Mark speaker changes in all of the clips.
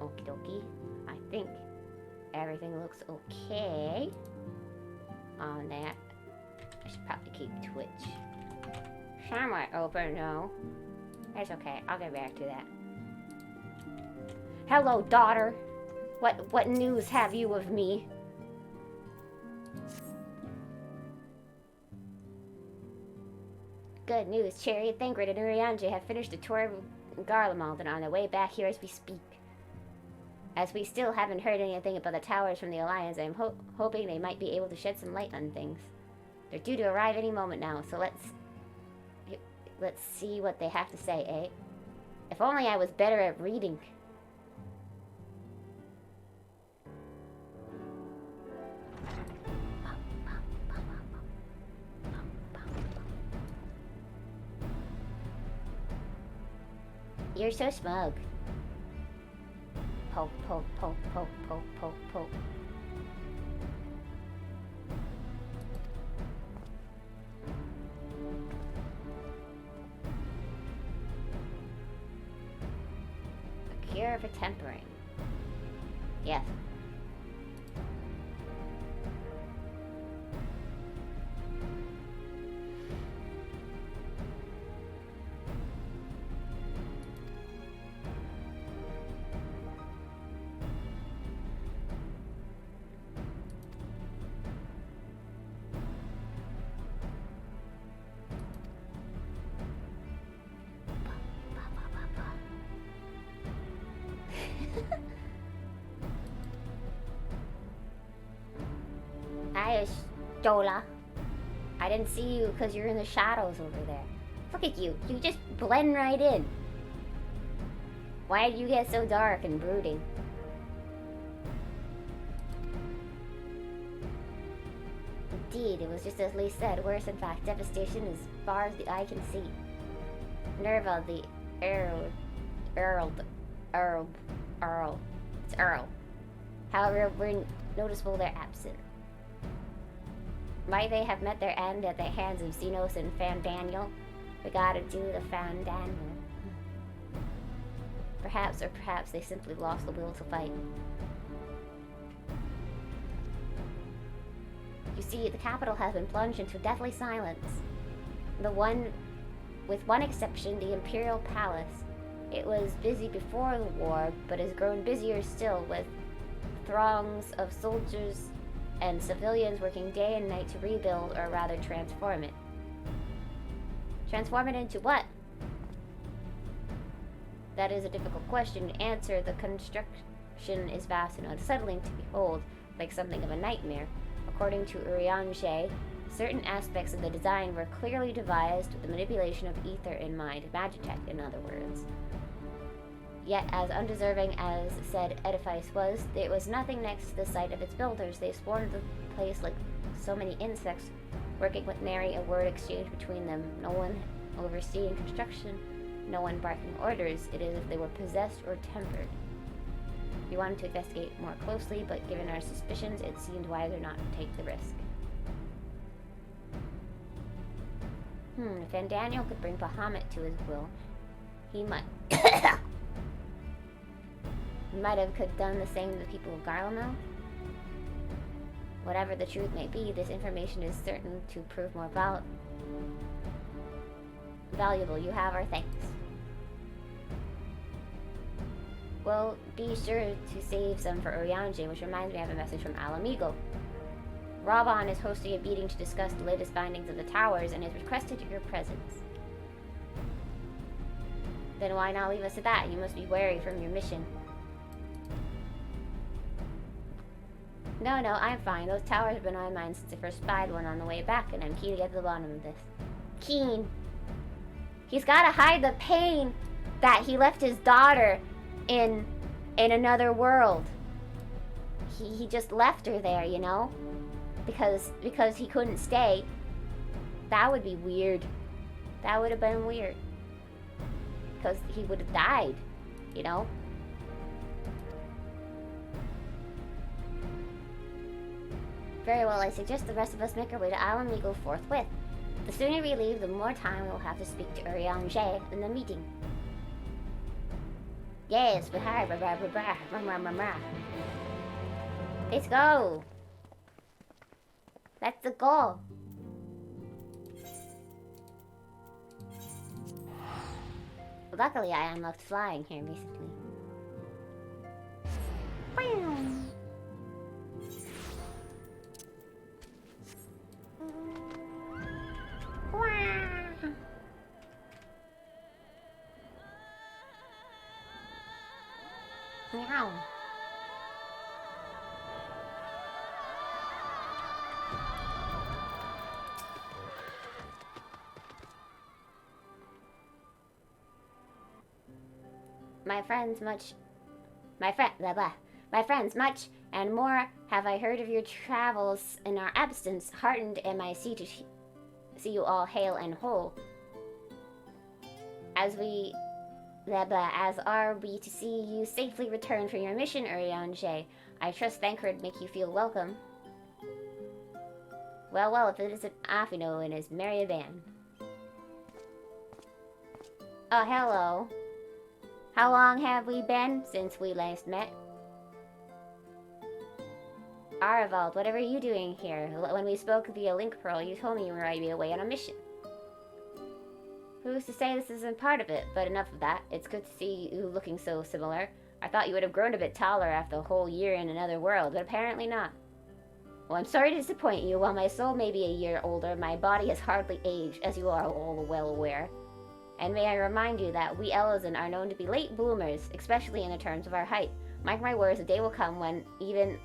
Speaker 1: Okie dokie. I think everything looks okay on that. I should probably keep Twitch somewhat open, no. That's okay. I'll get back to that. Hello, daughter. What news have you of me? Good news, Cherry. Thangrid and Urianger have finished the tour of Garlemald and are on their way back here as we speak. As we still haven't heard anything about the towers from the Alliance, I'm hoping they might be able to shed some light on things. They're due to arrive any moment now, so let's see what they have to say, eh? If only I was better at reading. You're so smug. Poke, poke, poke, poke, poke, poke, poke. A cure for tempering. Yes. Hi, Stola. I didn't see you because you're in the shadows over there. Look at you. You just blend right in. Why did you get so dark and brooding? Indeed, it was just as Lee said. Worse, in fact, devastation as far as the eye can see. Nerva, the Earl. It's Earl. However, we're noticeable they're absent. Might they have met their end at the hands of Xenos and Fandaniel? We gotta do the Fandaniel. Perhaps they simply lost the will to fight. You see, the capital has been plunged into deathly silence. With one exception, the Imperial Palace. It was busy before the war, but has grown busier still with throngs of soldiers and civilians working day and night to rebuild, or rather transform it. Transform it into what? That is a difficult question to answer. The construction is vast and unsettling to behold, like something of a nightmare. According to Urianger, certain aspects of the design were clearly devised with the manipulation of ether in mind, magitech in other words. Yet, as undeserving as said edifice was, there was nothing next to the sight of its builders. They swarmed the place like so many insects, working with nary a word exchanged between them. No one overseeing construction, no one barking orders. It is as if they were possessed or tempered. We wanted to investigate more closely, but given our suspicions, it seemed wiser not to take the risk. If Fandaniel could bring Bahamut to his will, he might... might have done the same to the people of Garlemald. Whatever the truth may be, this information is certain to prove more valuable. You have our thanks. Well, be sure to save some for Urianger, which reminds me I have a message from Alamigo. Ravan is hosting a meeting to discuss the latest findings of the towers and has requested your presence. Then why not leave us at that? You must be wary from your mission. No, I'm fine. Those towers have been on my mind since I first spied one on the way back, and I'm keen to get to the bottom of this. Keen. He's gotta hide the pain that he left his daughter in another world. He just left her there, you know? Because he couldn't stay. That would be weird. That would have been weird. Because he would have died, you know? Very well, I suggest the rest of us make our way to Alamigo forthwith. The sooner we leave, the more time we'll have to speak to Urianger in the meeting. Yes, but hi, let's go. Let's go. Luckily, I unlocked flying here recently. Meow. My friends, much and more have I heard of your travels in our absence. Heartened am I to see you all hale and whole. As are we to see you safely return from your mission, Urianger. I trust Thancred make you feel welcome. Well, if it isn't Afino and his merry band. Oh, hello. How long have we been since we last met? Arvald, what are you doing here? When we spoke via Link Pearl, you told me you might be away on a mission. Who's to say this isn't part of it? But enough of that. It's good to see you looking so similar. I thought you would have grown a bit taller after a whole year in another world, but apparently not. Well, I'm sorry to disappoint you. While my soul may be a year older, my body has hardly aged, as you are all well aware. And may I remind you that we Elizan are known to be late bloomers, especially in the terms of our height. Mark my words, a day will come when even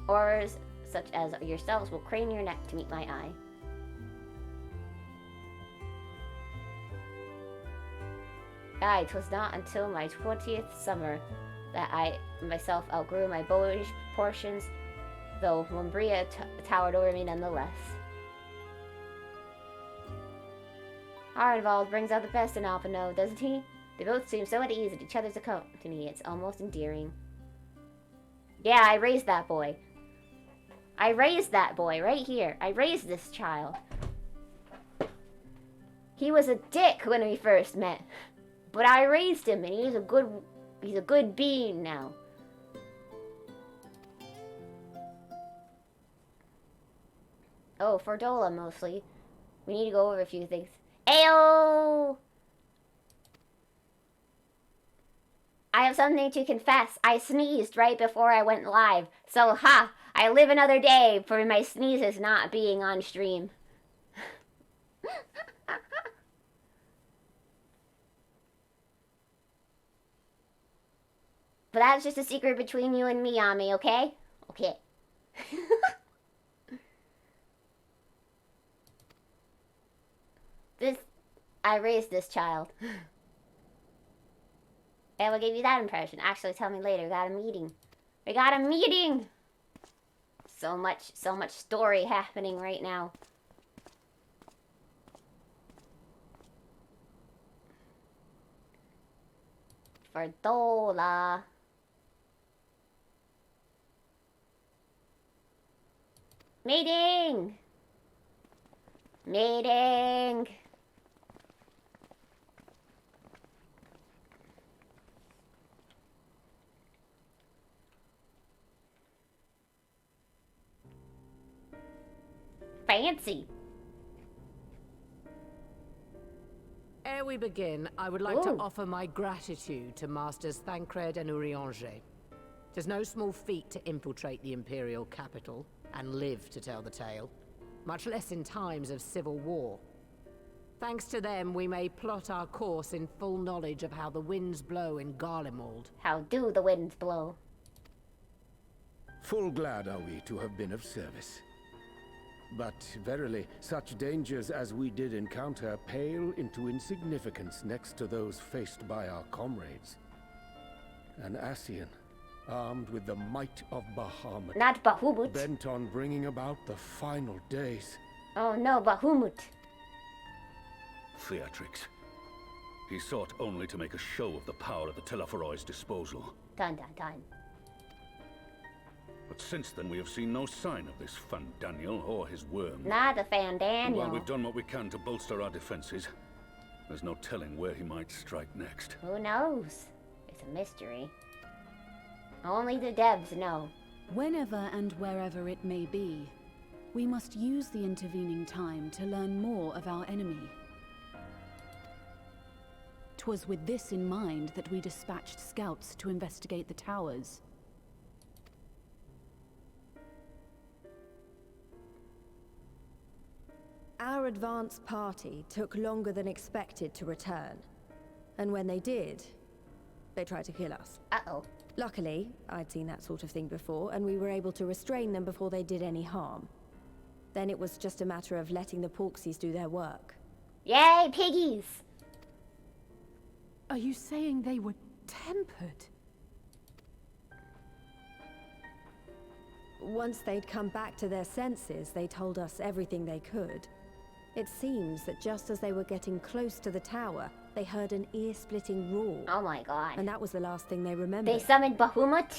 Speaker 1: Aurors such as yourselves will crane your neck to meet my eye. Aye, 'twas not until my 20th summer that I myself outgrew my boyish proportions, though Lumbria towered over me nonetheless. Arnvald brings out the best in Alpino, doesn't he? They both seem so at ease at each other's company, it's almost endearing. Yeah, I raised that boy. I raised that boy right here. I raised this child. He was a dick when we first met, but I raised him, and he's a good being now. Oh, for Dola mostly. We need to go over a few things. Ayo! I have something to confess. I sneezed right before I went live. So, I live another day for my sneezes not being on stream. But that's just a secret between you and me, Ami, okay? Okay. I raised this child. I will give you that impression. Actually, tell me later. We got a meeting! So much story happening right now. For Dola. Meeting! Fancy.
Speaker 2: Ere we begin, I would like to offer my gratitude to Masters Thancred and Urianger. Tis no small feat to infiltrate the Imperial capital and live to tell the tale, much less in times of civil war. Thanks to them, we may plot our course in full knowledge of how the winds blow in Garlemald.
Speaker 1: How do the winds blow?
Speaker 3: Full glad are we to have been of service. But verily, such dangers as we did encounter pale into insignificance next to those faced by our comrades. An Ascian, armed with the might of Bahamut.
Speaker 1: Not Bahamut.
Speaker 3: Bent on bringing about the final days.
Speaker 1: Oh no, Bahamut.
Speaker 4: Theatrix. He sought only to make a show of the power at the Teleforoi's disposal.
Speaker 1: Dun dun dun.
Speaker 4: But since then, we have seen no sign of this Fandaniel or his worm.
Speaker 1: Not the
Speaker 4: And while
Speaker 1: Fandaniel.
Speaker 4: we've done what we can to bolster our defenses, there's no telling where he might strike next.
Speaker 1: Who knows? It's a mystery. Only the devs know.
Speaker 5: Whenever and wherever it may be, we must use the intervening time to learn more of our enemy. 'Twas with this in mind that we dispatched scouts to investigate the towers.
Speaker 6: Our advance party took longer than expected to return. And when they did, they tried to kill us.
Speaker 1: Uh-oh.
Speaker 6: Luckily, I'd seen that sort of thing before, and we were able to restrain them before they did any harm. Then it was just a matter of letting the Porksies do their work.
Speaker 1: Yay, piggies!
Speaker 5: Are you saying they were tempered?
Speaker 6: Once they'd come back to their senses, they told us everything they could. It seems that just as they were getting close to the tower, they heard an ear-splitting roar.
Speaker 1: Oh my god.
Speaker 6: And that was the last thing they remembered.
Speaker 1: They summoned Bahamut?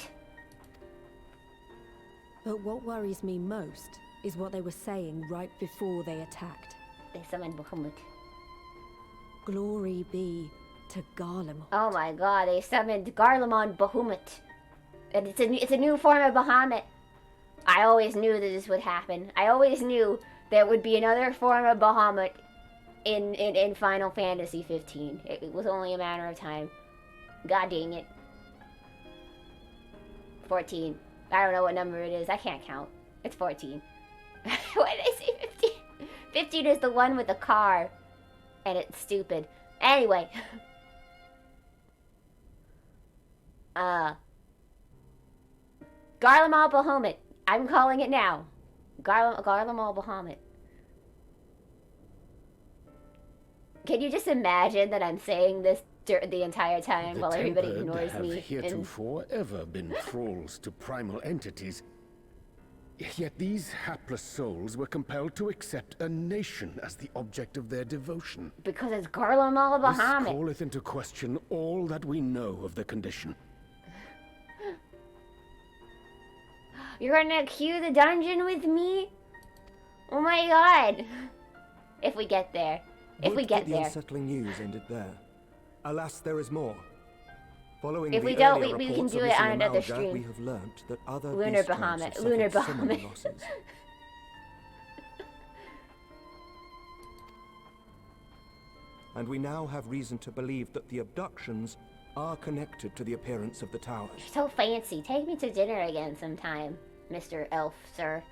Speaker 6: But what worries me most is what they were saying right before they attacked.
Speaker 1: They summoned Bahamut.
Speaker 6: Glory be to Garlemald.
Speaker 1: Oh my god, they summoned Garlemald Bahamut. And it's a new form of Bahamut. I always knew that this would happen. I always knew there would be another form of Bahamut in Final Fantasy 15. It was only a matter of time. God dang it. 14. I don't know what number it is. I can't count. It's 14. Why did I say 15? 15 is the one with the car. And it's stupid. Anyway. Garlemald Bahamut. I'm calling it now. Garlemald Bahamut. Can you just imagine that I'm saying this the entire time while everybody ignores me?
Speaker 3: The Tempered have heretofore ever been thralls to primal entities. Yet these hapless souls were compelled to accept a nation as the object of their devotion.
Speaker 1: Because it's Garlemald
Speaker 3: This
Speaker 1: Bahamut.
Speaker 3: calleth into question all that we know of the condition.
Speaker 1: You're gonna queue the dungeon with me? Oh my god. If we get there. If we get
Speaker 7: The
Speaker 1: there.
Speaker 7: unsettling news ended there. Alas, there is more. Following
Speaker 1: If
Speaker 7: the
Speaker 1: we don't,
Speaker 7: earlier
Speaker 1: we can
Speaker 7: reports
Speaker 1: do
Speaker 7: of
Speaker 1: it
Speaker 7: missing
Speaker 1: on another
Speaker 7: Amalga,
Speaker 1: stream.
Speaker 7: We have learnt that other
Speaker 1: Lunar
Speaker 7: beast tribes
Speaker 1: Bahamut.
Speaker 7: have
Speaker 1: Lunar
Speaker 7: suffered similar
Speaker 1: Bahamut.
Speaker 7: losses. And we now have reason to believe that the abductions are connected to the appearance of the towers.
Speaker 1: You're so fancy. Take me to dinner again sometime, Mr. Elf, sir.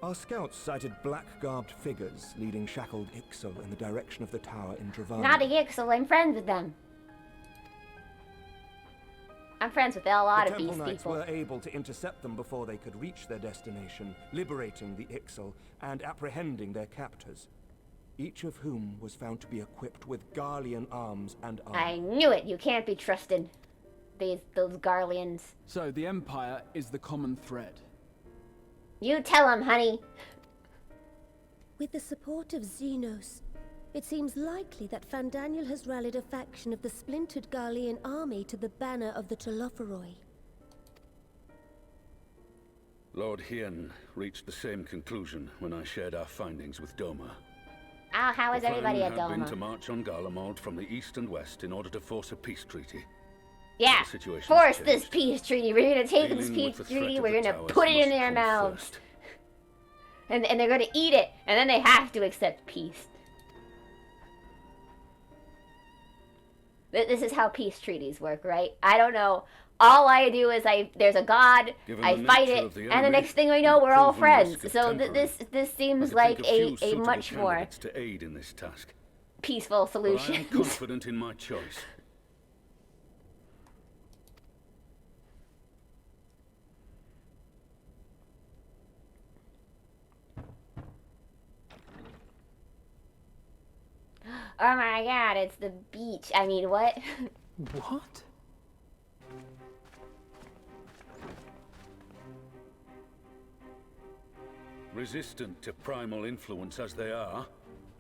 Speaker 7: Our scouts sighted black-garbed figures leading shackled Ixal in the direction of the tower in Dravana.
Speaker 1: Not a Yixel, I'm friends with them. I'm friends with a lot
Speaker 7: The
Speaker 1: of
Speaker 7: Temple
Speaker 1: these
Speaker 7: Knights
Speaker 1: people.
Speaker 7: were able to intercept them before they could reach their destination, liberating the Ixal and apprehending their captors, each of whom was found to be equipped with Garlean arms and armor.
Speaker 1: I knew it. You can't be trusted. Those Garleans.
Speaker 8: So the Empire is the common thread.
Speaker 1: You tell him, honey.
Speaker 9: With the support of Xenos, it seems likely that Fandaniel has rallied a faction of the splintered Garlean army to the banner of the Telophoroi.
Speaker 4: Lord Hien reached the same conclusion when I shared our findings with Doma.
Speaker 1: Oh, how is
Speaker 4: The
Speaker 1: everybody
Speaker 4: plan
Speaker 1: at
Speaker 4: had been to
Speaker 1: Doma?
Speaker 4: march on Garlemald from the east and west in order to force a peace treaty.
Speaker 1: Yeah,
Speaker 4: The situation
Speaker 1: force
Speaker 4: has
Speaker 1: this
Speaker 4: changed.
Speaker 1: peace treaty. We're gonna take this
Speaker 4: Dealing
Speaker 1: peace
Speaker 4: with the threat
Speaker 1: treaty.
Speaker 4: of
Speaker 1: We're
Speaker 4: the
Speaker 1: gonna
Speaker 4: towers
Speaker 1: put it in
Speaker 4: must
Speaker 1: their
Speaker 4: come
Speaker 1: mouths.
Speaker 4: first.
Speaker 1: And they're gonna eat it. And then they have to accept peace. This is how peace treaties work, right? I don't know. All I do is there's a god,
Speaker 4: Given
Speaker 1: I
Speaker 4: the
Speaker 1: fight
Speaker 4: nature
Speaker 1: it,
Speaker 4: of the
Speaker 1: and the
Speaker 4: enemy,
Speaker 1: next thing I know,
Speaker 4: and the
Speaker 1: we're all
Speaker 4: proven
Speaker 1: friends.
Speaker 4: risk of
Speaker 1: So
Speaker 4: temporary,
Speaker 1: this
Speaker 4: I
Speaker 1: seems
Speaker 4: could
Speaker 1: like
Speaker 4: think of few
Speaker 1: a
Speaker 4: suitable
Speaker 1: much more
Speaker 4: candidates to aid in this task.
Speaker 1: peaceful
Speaker 4: But I am
Speaker 1: solution.
Speaker 4: confident in my choice.
Speaker 1: Oh my god, it's the beach. I mean, what?
Speaker 8: What?
Speaker 4: Resistant to primal influence as they are,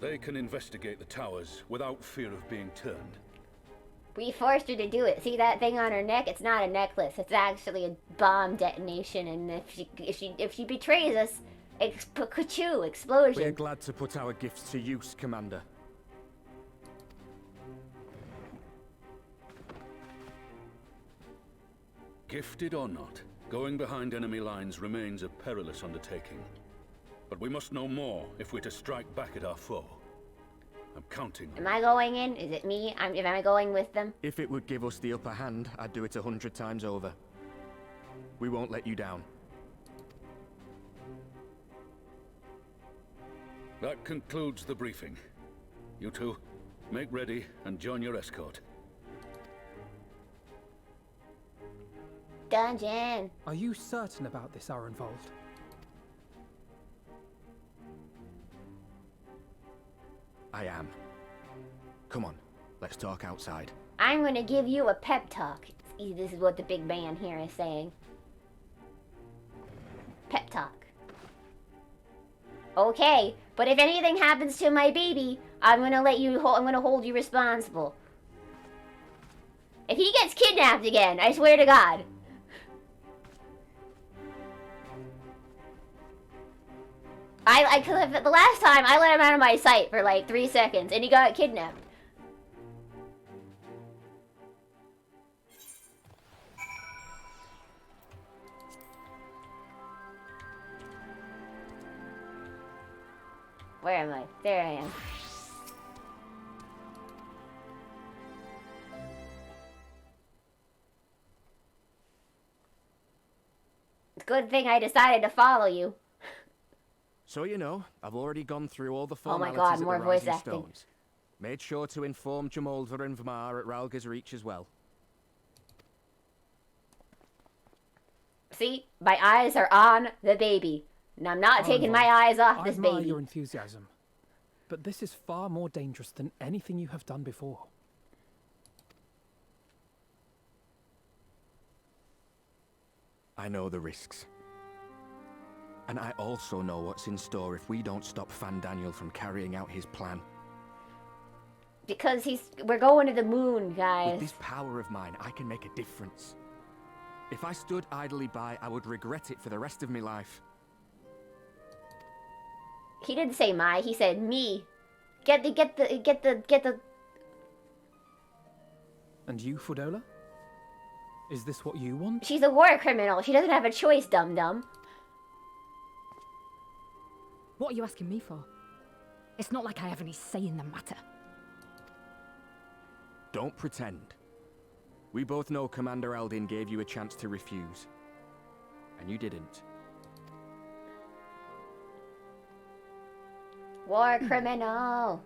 Speaker 4: they can investigate the towers without fear of being turned.
Speaker 1: We forced her to do it. See that thing on her neck? It's not a necklace. It's actually a bomb detonation. And if she betrays us, explosion.
Speaker 7: We're glad to put our gifts to use, Commander.
Speaker 4: Gifted or not, going behind enemy lines remains a perilous undertaking. But we must know more if we're to strike back at our foe. I'm counting.
Speaker 1: Am I going in? Is it me? Am I going with them?
Speaker 7: If it would give us the upper hand, I'd do it 100 times over. We won't let you down.
Speaker 4: That concludes the briefing. You two, make ready and join your escort.
Speaker 1: Dungeon.
Speaker 10: Are you certain about this, Arenvold?
Speaker 7: I am. Come on, let's talk outside.
Speaker 1: I'm gonna give you a pep talk. This is what the big man here is saying. Pep talk. Okay, but if anything happens to my baby, I'm gonna hold you responsible. If he gets kidnapped again, I swear to God. The last time I let him out of my sight for like 3 seconds and he got kidnapped. Where am I? There I am. Good thing I decided to follow you.
Speaker 7: So you know, I've already gone through all the
Speaker 1: Oh my
Speaker 7: formalities
Speaker 1: God,
Speaker 7: at the
Speaker 1: more voice
Speaker 7: Rising
Speaker 1: acting.
Speaker 7: Stones. Made sure to inform Jamolva and Vamar at Ralga's Reach as well.
Speaker 1: See, my eyes are on the baby. And I'm not taking my eyes off this
Speaker 10: I admire
Speaker 1: baby.
Speaker 10: your enthusiasm, but this is far more dangerous than anything you have done before.
Speaker 7: I know the risks. And I also know what's in store if we don't stop Fandaniel from carrying out his plan.
Speaker 1: Because we're going to the moon, guys.
Speaker 7: With this power of mine, I can make a difference. If I stood idly by, I would regret it for the rest of my life.
Speaker 1: He didn't say my, he said me. Get the.
Speaker 10: And you, Fudola? Is this what you want?
Speaker 1: She's a war criminal. She doesn't have a choice, dum-dum.
Speaker 11: What are you asking me for? It's not like I have any say in the matter.
Speaker 7: Don't pretend. We both know Commander Eldin gave you a chance to refuse. And you didn't.
Speaker 1: War criminal.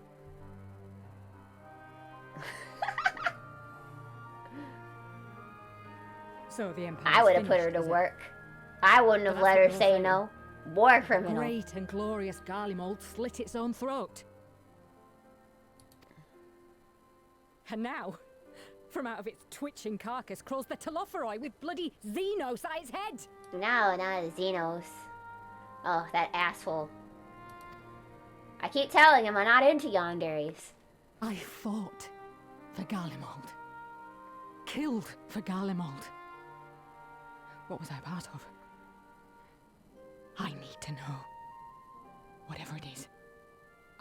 Speaker 11: So the Empire.
Speaker 1: I would have put her to work. I wouldn't have let her say no. War criminal.
Speaker 11: Great and glorious Garlemald slit its own throat. And now, from out of its twitching carcass crawls the Telophoroi with bloody Xenos at its head.
Speaker 1: No, not Xenos. Oh, that asshole. I keep telling him I'm not into Yanderes.
Speaker 11: I fought for Garlemald. Killed for Garlemald. What was I part of? I need to know. Whatever it is,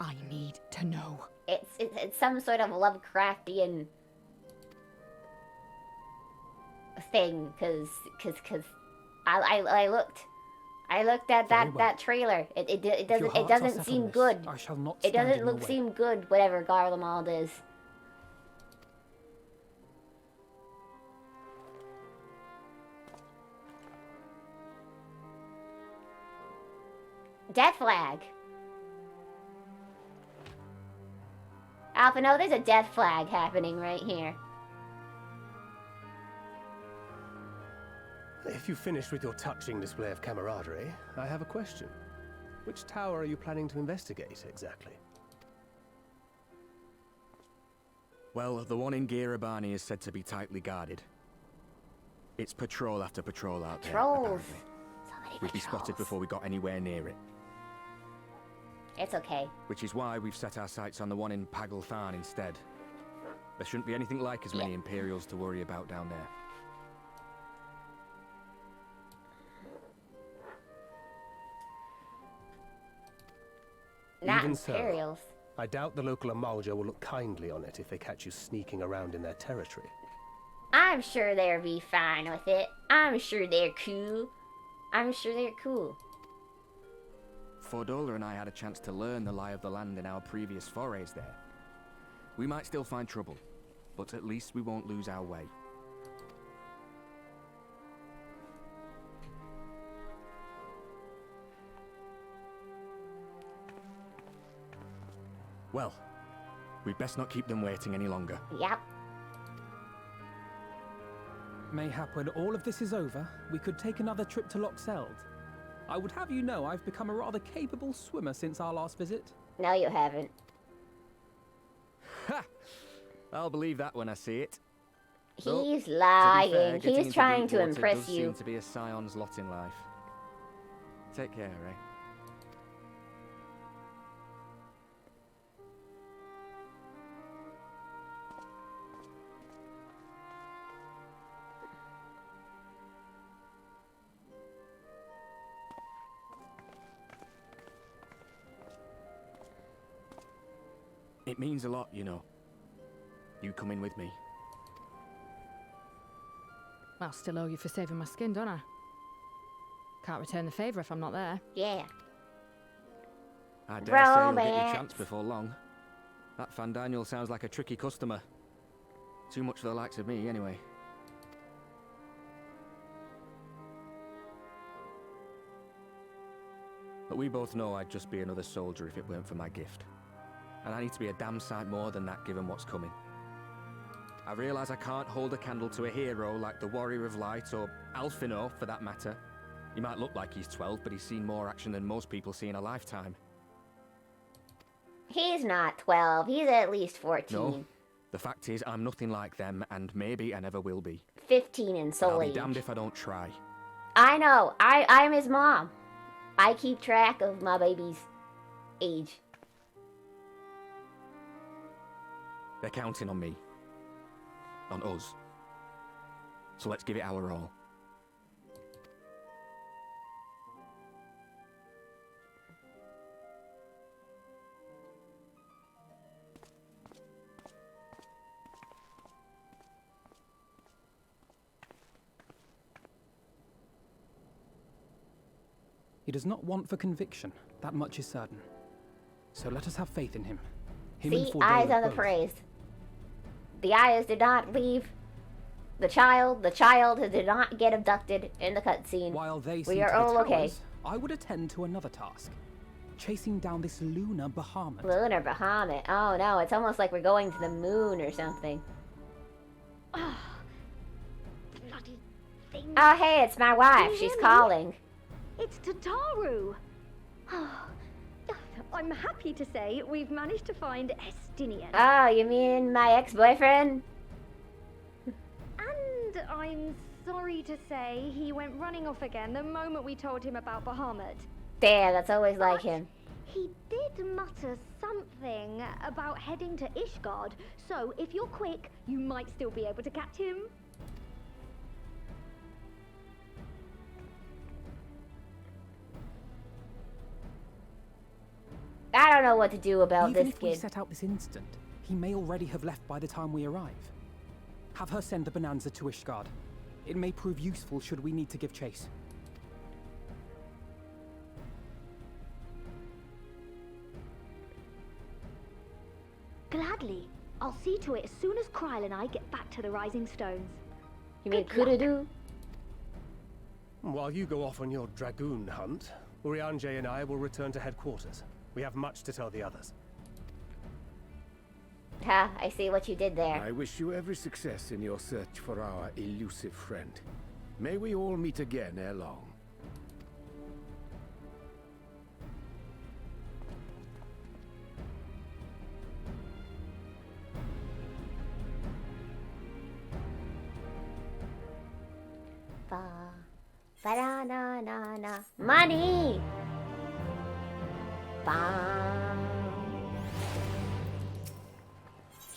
Speaker 11: I need to know.
Speaker 1: It's some sort of Lovecraftian thing, cause I looked at that trailer. It doesn't seem good.
Speaker 10: I shall not
Speaker 1: It
Speaker 10: stand in
Speaker 1: doesn't
Speaker 10: your way.
Speaker 1: seem good. Whatever Garlemald is. Death flag. Alpha, no, there's a death flag happening right here.
Speaker 3: If you've finished with your touching display of camaraderie, I have a question. Which tower are you planning to investigate, exactly?
Speaker 7: Well, the one in Girabani is said to be tightly guarded. It's patrol after patrol out there,
Speaker 1: Patrols.
Speaker 7: apparently.
Speaker 1: So many
Speaker 7: We'd be spotted
Speaker 1: patrols.
Speaker 7: before we got anywhere near it.
Speaker 1: It's okay.
Speaker 7: Which is why we've set our sights on the one in Pagalthan instead. There shouldn't be anything like as many Imperials to worry about down there.
Speaker 1: Not
Speaker 12: Even so,
Speaker 1: Imperials.
Speaker 12: I doubt the local Amalja will look kindly on it if they catch you sneaking around in their territory.
Speaker 1: I'm sure they'll be fine with it. I'm sure they're cool. I'm sure they're cool.
Speaker 7: Fordola and I had a chance to learn the lie of the land in our previous forays there. We might still find trouble, but at least we won't lose our way. Well, we'd best not keep them waiting any longer.
Speaker 1: Yep.
Speaker 10: Mayhap when all of this is over, we could take another trip to Loxeld. I would have you know I've become a rather capable swimmer since our last visit.
Speaker 1: No, you haven't.
Speaker 7: Ha! I'll believe that when I see it.
Speaker 1: He's
Speaker 7: Though,
Speaker 1: lying.
Speaker 7: to be fair, getting
Speaker 1: He's
Speaker 7: into
Speaker 1: trying
Speaker 7: deep
Speaker 1: to
Speaker 7: water
Speaker 1: impress
Speaker 7: does
Speaker 1: you.
Speaker 7: seem to be a scion's lot in life. Take care, eh? It means a lot, you know. You coming with me.
Speaker 11: I'll still owe you for saving my skin, don't I? Can't return the favour if I'm not there.
Speaker 1: Yeah.
Speaker 7: I dare say you'll get your
Speaker 1: Romance.
Speaker 7: chance before long. That Van Daniel sounds like a tricky customer. Too much for the likes of me, anyway. But we both know I'd just be another soldier if it weren't for my gift. And I need to be a damn sight more than that given what's coming. I realise I can't hold a candle to a hero like the Warrior of Light or Alphino, for that matter. He might look like he's 12, but he's seen more action than most people see in a lifetime.
Speaker 1: He's not 12. He's at least 14.
Speaker 7: No. The fact is, I'm nothing like them, and maybe I never will be.
Speaker 1: 15 in
Speaker 7: But
Speaker 1: soul
Speaker 7: I'll be
Speaker 1: age.
Speaker 7: damned if I don't try.
Speaker 1: I know. I'm his mom. I keep track of my baby's age.
Speaker 7: They're counting on me. On us. So let's give it our all.
Speaker 10: He does not want for conviction, that much is certain. So let us have faith in him. Him
Speaker 1: See,
Speaker 10: and Fordola
Speaker 1: eyes on the
Speaker 10: both.
Speaker 1: praise. The Ayahs did not leave the child. The child did not get abducted in the cutscene.
Speaker 10: While they
Speaker 1: We
Speaker 10: see
Speaker 1: are
Speaker 10: to the
Speaker 1: all okay.
Speaker 10: towers, I would attend to another task. Chasing down this lunar Bahamut.
Speaker 1: Lunar Bahamut. Oh no, it's almost like we're going to the moon or something.
Speaker 9: Bloody thing.
Speaker 1: Oh hey, it's my
Speaker 9: Can
Speaker 1: wife.
Speaker 9: you
Speaker 1: She's
Speaker 9: hear me?
Speaker 1: calling.
Speaker 9: It's Tataru. I'm happy to say we've managed to find Estinian.
Speaker 1: Oh, you mean my ex-boyfriend?
Speaker 9: And I'm sorry to say he went running off again the moment we told him about Bahamut.
Speaker 1: Damn, that's always like him.
Speaker 9: He did mutter something about heading to Ishgard, so if you're quick, you might still be able to catch him.
Speaker 1: I don't know what to do about
Speaker 10: Even
Speaker 1: this
Speaker 10: if we
Speaker 1: kid.
Speaker 10: set out this instant, he may already have left by the time we arrive. Have her send the bonanza to Ishgard. It may prove useful should we need to give chase.
Speaker 9: Gladly. I'll see to it as soon as Kryl and I get back to the Rising Stones.
Speaker 1: You mean
Speaker 9: Good luck.
Speaker 1: Kurudu?
Speaker 12: While you go off on your dragoon hunt, Urianger and I will return to headquarters. We have much to tell the others.
Speaker 1: Ha, I see what you did there.
Speaker 3: I wish you every success in your search for our elusive friend. May we all meet again ere long.
Speaker 1: Ba, ba da na na na. Money! Ba.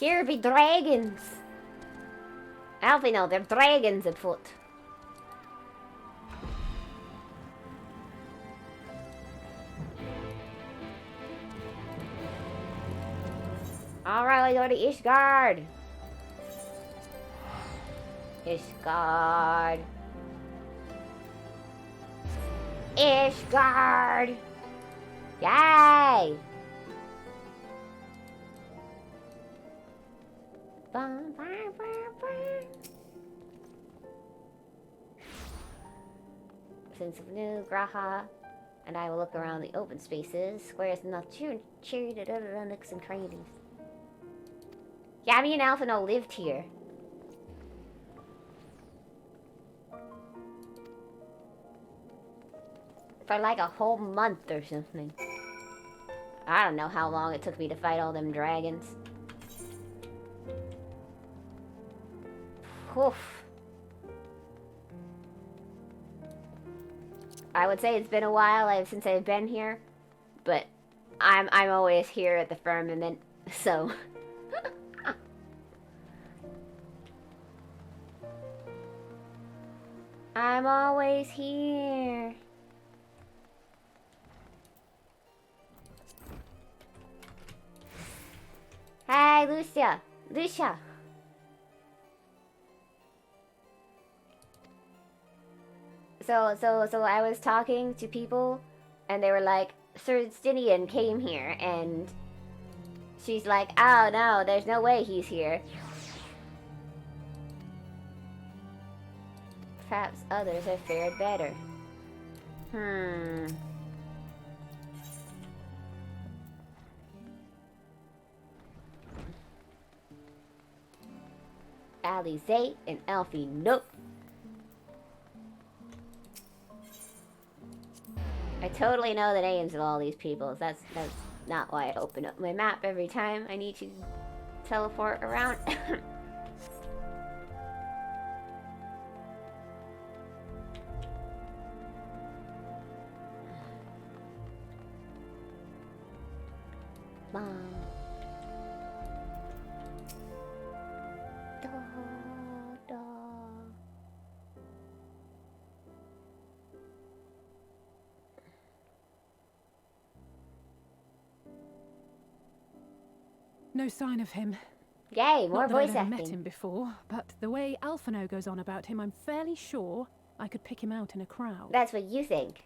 Speaker 1: Here be dragons. Alfie, no, they're dragons at foot. Alright, we go to Ishgard. Ishgard. Ishgard. Yay! Bum, bum, bum, bum. Since new Graha, and I will look around the open spaces, squares, and the cheered at other nooks and crannies. Yeah, me and Alphino lived here. For like a whole month or something. I don't know how long it took me to fight all them dragons. Oof. I would say it's been a while since I've been here, but I'm always here at the firmament, so I'm always here. Hey, Lucia. So I was talking to people, and they were like, Sir Stinian came here, and she's like, oh no, there's no way he's here. Perhaps others have fared better. Alizé and Alfie, nope. I totally know the names of all these people. That's not why I open up my map every time I need to teleport around. Mom.
Speaker 5: No sign of him.
Speaker 1: Yay, more voice
Speaker 5: acting. I've
Speaker 1: acting.
Speaker 5: met him before, but the way Alphino goes on about him, I'm fairly sure I could pick him out in a crowd.
Speaker 1: That's what you think.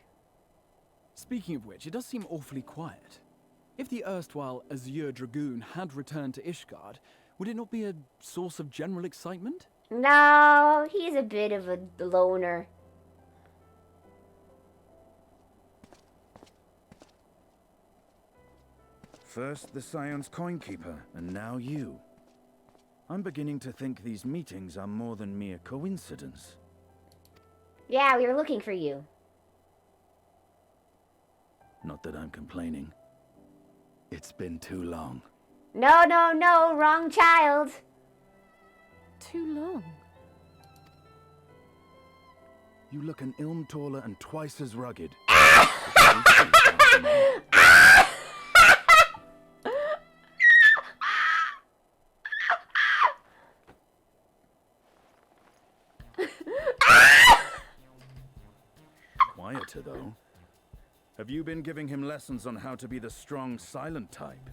Speaker 8: Speaking of which, it does seem awfully quiet. If the erstwhile Azure Dragoon had returned to Ishgard, would it not be a source of general excitement?
Speaker 1: No, he's a bit of a loner.
Speaker 13: First the Scion's Coinkeeper, and now you. I'm beginning to think these meetings are more than mere coincidence.
Speaker 1: Yeah, we were looking for you.
Speaker 13: Not that I'm complaining. It's been too long.
Speaker 1: No, wrong child.
Speaker 5: Too long?
Speaker 13: You look an ilm taller and twice as rugged. Quieter, though. Have you been giving him lessons on how to be the strong, silent type?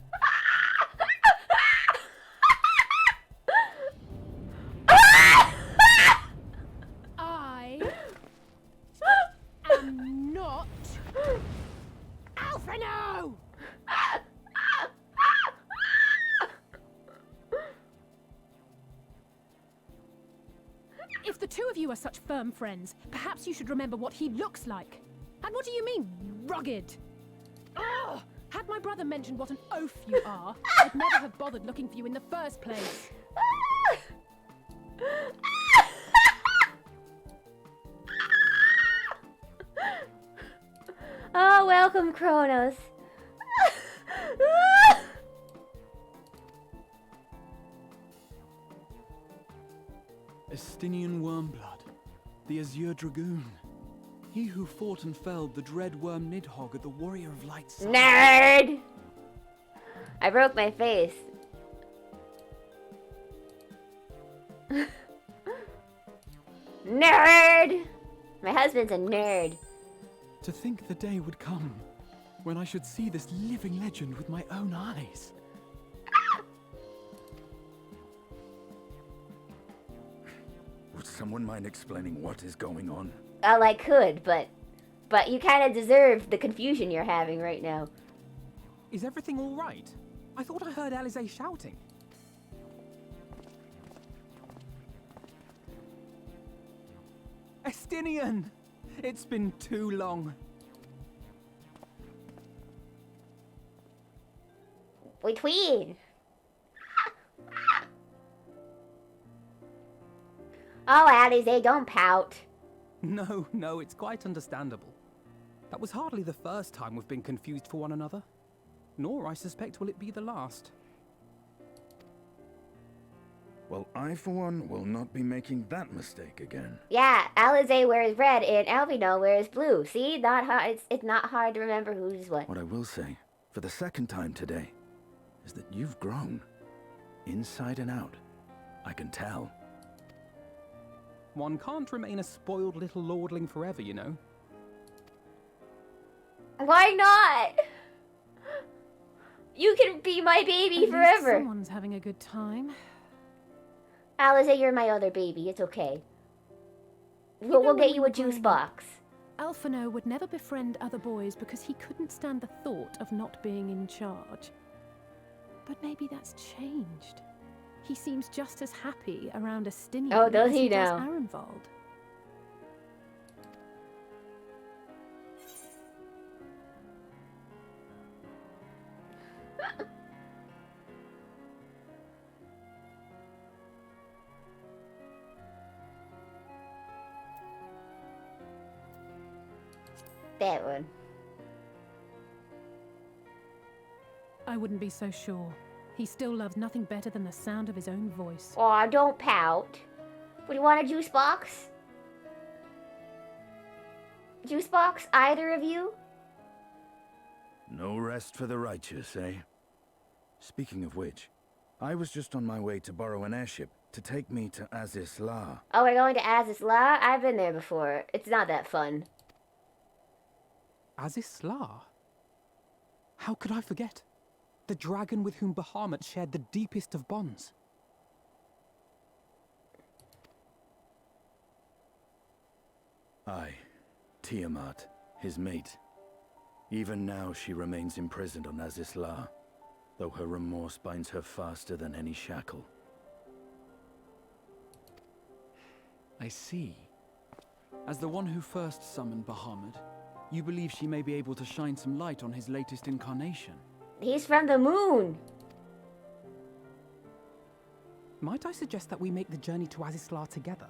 Speaker 5: I am not Alphino! If the two of you are such firm friends, perhaps you should remember what he looks like. And what do you mean, rugged? Ugh! Had my brother mentioned what an oaf you are, I'd never have bothered looking for you in the first place.
Speaker 1: Oh, welcome, Kronos.
Speaker 8: Estinian Wormblood, the Azure Dragoon. He who fought and felled the dread worm Nidhogg at the Warrior of Light side.
Speaker 1: Nerd! I broke my face. Nerd! My husband's a nerd.
Speaker 8: To think the day would come when I should see this living legend with my own eyes.
Speaker 13: Would someone mind explaining what is going on?
Speaker 1: Well, I could, but you kind of deserve the confusion you're having right now.
Speaker 10: Is everything all right? I thought I heard Alize shouting. Estinian! It's been too long.
Speaker 1: We tween. Oh, Alize, don't pout.
Speaker 10: No, it's quite understandable. That was hardly the first time we've been confused for one another. Nor, I suspect, will it be the last.
Speaker 13: Well, I, for one, will not be making that mistake again.
Speaker 1: Yeah, Alize wears red and Alvino wears blue. See, not hard. It's not hard to remember who's what.
Speaker 13: What I will say, for the second time today, is that you've grown. Inside and out. I can tell.
Speaker 10: One can't remain a spoiled little lordling forever, you know.
Speaker 1: Why not? You can be my baby forever.
Speaker 5: Someone's having a good time.
Speaker 1: Alize, you're my other baby. It's okay. We'll get you a juice box.
Speaker 5: Alphino would never befriend other boys because he couldn't stand the thought of not being in charge. But maybe that's changed. He seems just as happy around Estinian
Speaker 1: Oh, does
Speaker 5: as
Speaker 1: he
Speaker 5: does
Speaker 1: now?
Speaker 5: Arenvald.
Speaker 1: That one.
Speaker 5: I wouldn't be so sure. He still loves nothing better than the sound of his own voice.
Speaker 1: Aw, don't pout. Would you want a juice box? Juice box, either of you?
Speaker 13: No rest for the righteous, eh? Speaking of which, I was just on my way to borrow an airship to take me to Azis La.
Speaker 1: Oh, we're going to Azisla? I've been there before. It's not that fun.
Speaker 10: Azisla? How could I forget? The dragon with whom Bahamut shared the deepest of bonds.
Speaker 13: Aye, Tiamat, his mate. Even now she remains imprisoned on Azis La, though her remorse binds her faster than any shackle.
Speaker 8: I see. As the one who first summoned Bahamut, you believe she may be able to shine some light on his latest incarnation.
Speaker 1: He's from the moon.
Speaker 10: Might I suggest that we make the journey to Azisla together?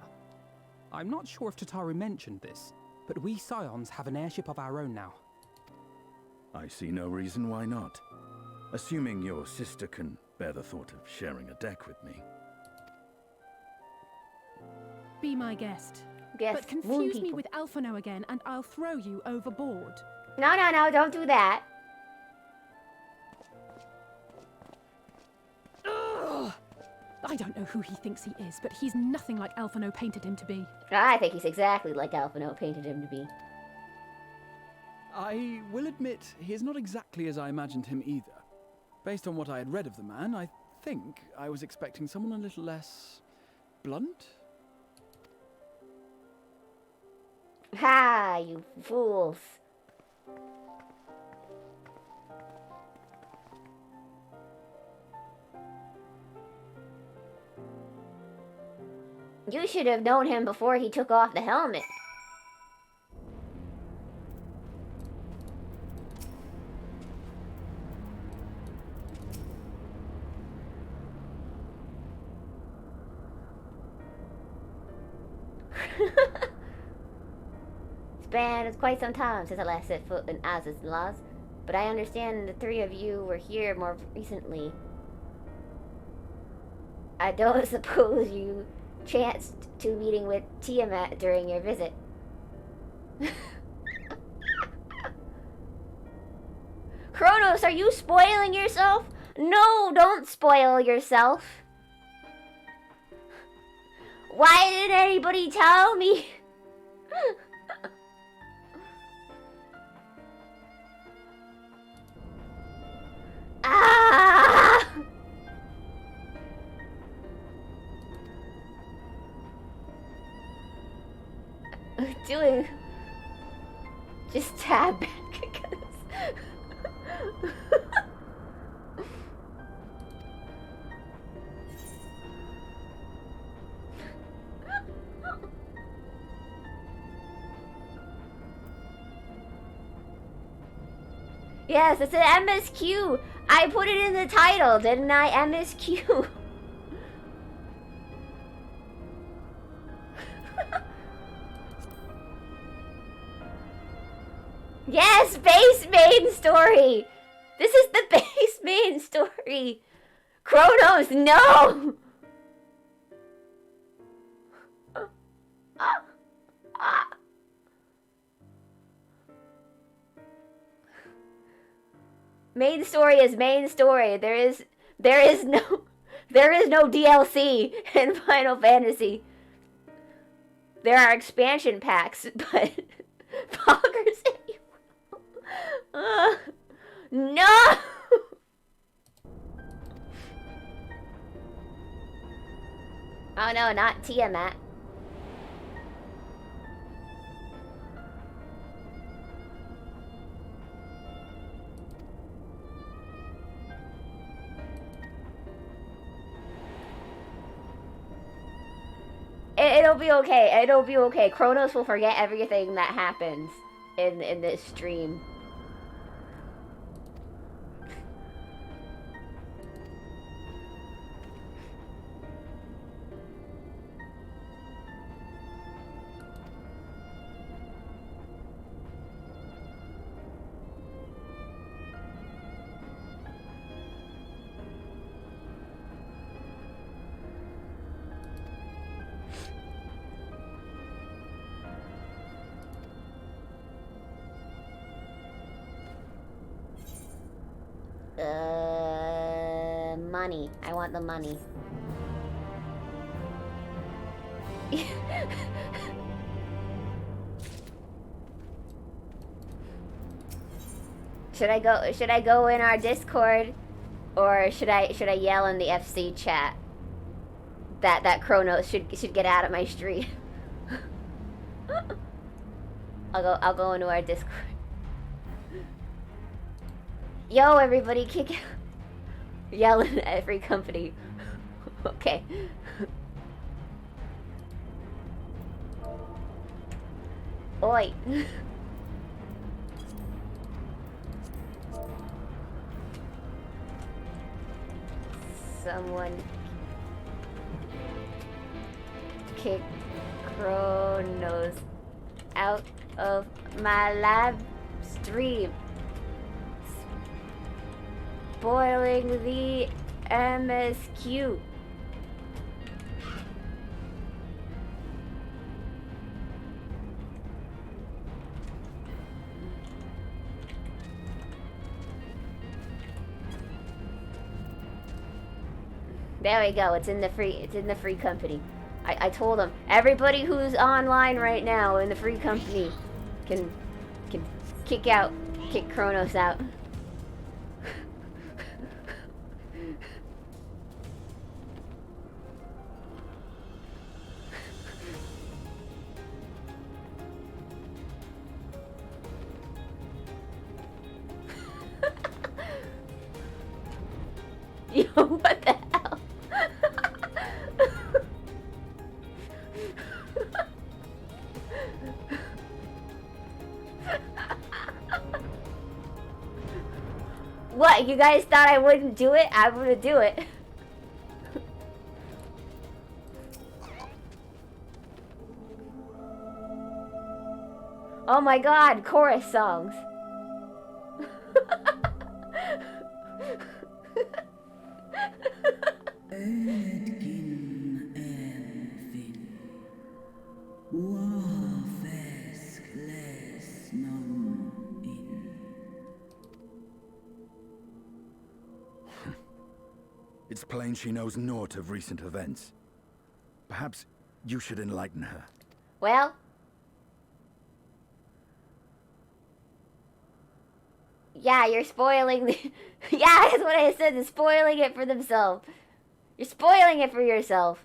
Speaker 10: I'm not sure if Tataru mentioned this, but we Scions have an airship of our own now.
Speaker 13: I see no reason why not. Assuming your sister can bear the thought of sharing a deck with me.
Speaker 5: Be my guest.
Speaker 1: Yes,
Speaker 5: But
Speaker 1: moon
Speaker 5: confuse me
Speaker 1: people.
Speaker 5: with Alphino again and I'll throw you overboard.
Speaker 1: No, don't do that.
Speaker 5: Ugh! I don't know who he thinks he is, but he's nothing like Alphino painted him to be.
Speaker 1: I think he's exactly like Alphino painted him to be.
Speaker 8: I will admit, he is not exactly as I imagined him either. Based on what I had read of the man, I think I was expecting someone a little less blunt.
Speaker 1: Ha, you fools. You should have known him before he took off the helmet. It's quite some time since I last set foot in Az's laws, but I understand the three of you were here more recently. I don't suppose you chanced to meeting with Tiamat during your visit. Kronos, are you spoiling yourself? No, don't spoil yourself. Why didn't anybody tell me? Ah! I'm doing. Just tab back because. Yes, it's an MSQ. I put it in the title, didn't I? MSQ. Yes, base main story. This is the base main story. Kronos, no. Main story is main story. There is no DLC in Final Fantasy. There are expansion packs, but Poggers no. Oh no, not Tiamat. It'll be okay. It'll be okay. Kronos will forget everything that happens in this stream. Money. I want the money. Should I go in our Discord, or should I yell in the FC chat that Kronos should get out of my stream? I'll go into our Discord. Yo, everybody, kick out. Yelling at every company. Okay. Oi. Someone kick Kronos out of my live stream. Spoiling the MSQ. There we go. It's in the free company. I told them everybody who's online right now in the free company can kick Kronos out. Yo, what the hell? What, you guys thought I wouldn't do it? I'm gonna do it. Oh my god, chorus songs.
Speaker 13: It's plain she knows naught of recent events. Perhaps You should enlighten her.
Speaker 1: Well, yeah, you're spoiling the... Yeah, that's what I said. They're spoiling it for themselves. You're spoiling it for yourself.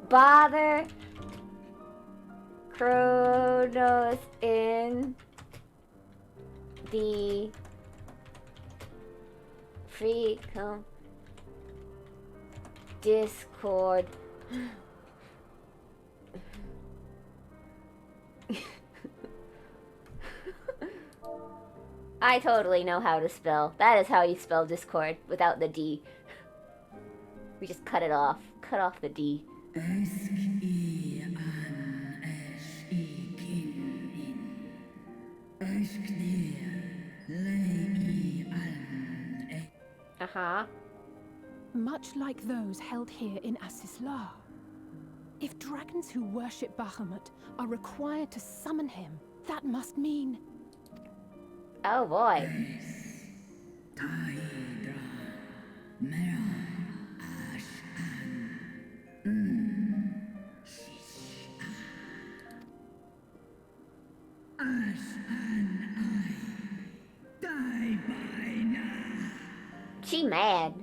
Speaker 1: Bother Kronos in the free Discord. I totally know how to spell. That is how you spell Discord without the D. We just cut it off. Cut off the D. Uh-huh.
Speaker 5: Much like those held here in Asisla. If dragons who worship Bahamut are required to summon him, that must mean...
Speaker 1: Oh boy. She mad.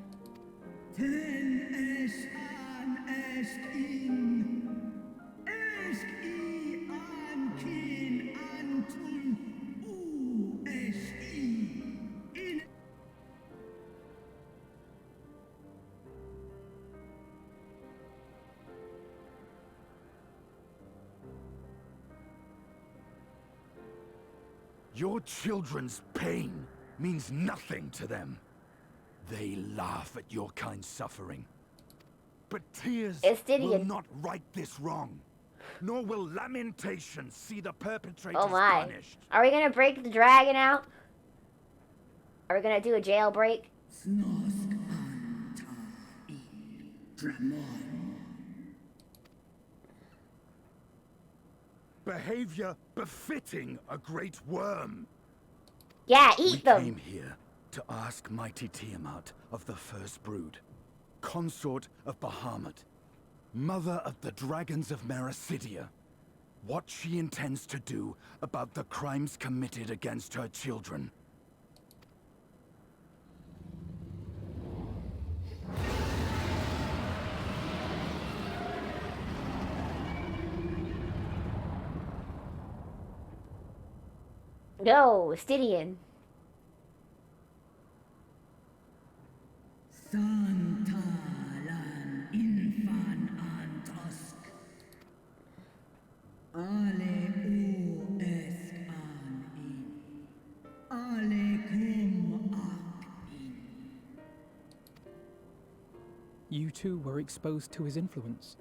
Speaker 13: Your children's pain means nothing to them. They laugh at your kind suffering. But tears will not right this wrong. Nor will lamentation see the perpetrators punished.
Speaker 1: Are we gonna break the dragon out? Are we gonna do a jailbreak?
Speaker 13: Behavior befitting a great worm.
Speaker 1: Yeah, eat them.
Speaker 13: We came here to ask mighty Tiamat of the First Brood, consort of Bahamut, mother of the dragons of Mericidia, what she intends to do about the crimes committed against her children.
Speaker 1: No, Stydian.
Speaker 10: You too were exposed to his influence.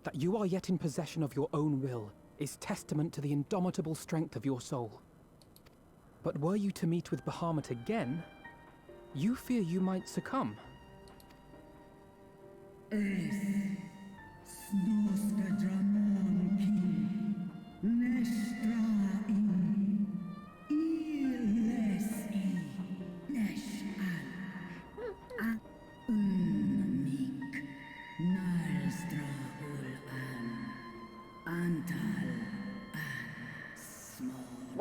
Speaker 10: That you are yet in possession of your own will is testament to the indomitable strength of your soul. But were you to meet with Bahamut again, you fear you might succumb.
Speaker 14: Antal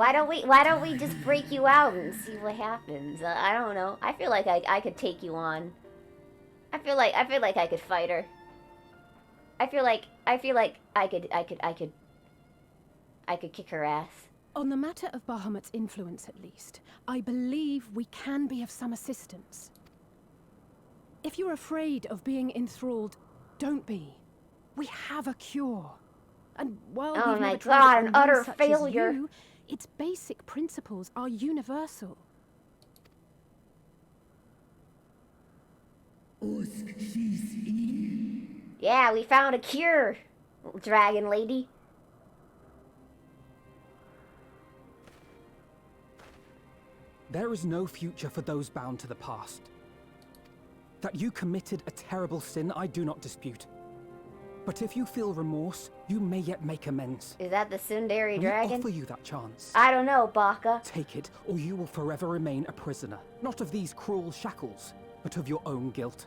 Speaker 1: Why don't we just break you out and see what happens? I don't know. I feel like I could take you on. I feel like I could fight her. I feel like I could kick her ass.
Speaker 5: On the matter of Bahamut's influence, at least, I believe we can be of some assistance. If you're afraid of being enthralled, don't be. We have a cure. And while
Speaker 1: oh
Speaker 5: we've
Speaker 1: my
Speaker 5: never tried
Speaker 1: god,
Speaker 5: it on
Speaker 1: an
Speaker 5: one
Speaker 1: utter
Speaker 5: such as
Speaker 1: failure.
Speaker 5: you, its basic principles are universal.
Speaker 1: Yeah, we found a cure, dragon lady.
Speaker 10: There is no future for those bound to the past. That you committed a terrible sin, I do not dispute. But if you feel remorse, you may yet make amends.
Speaker 1: Is that the Sundari
Speaker 10: We
Speaker 1: dragon?
Speaker 10: offer you that chance.
Speaker 1: I don't know, Baka.
Speaker 10: Take it, or you will forever remain a prisoner. Not of these cruel shackles, but of your own guilt.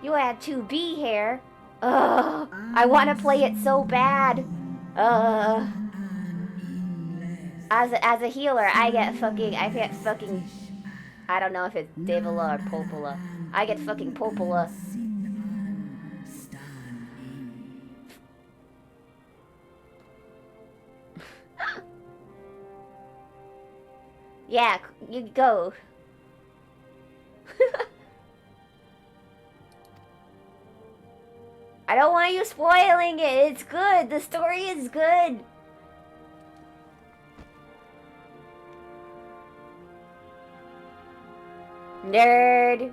Speaker 1: You had to be here. Ugh, I want to play it so bad. As a healer, I get fucking, I don't know if it's Devola or Popola. I get fucking Popola. Yeah, you go. I don't want you spoiling it. It's good. The story is good. Nerd.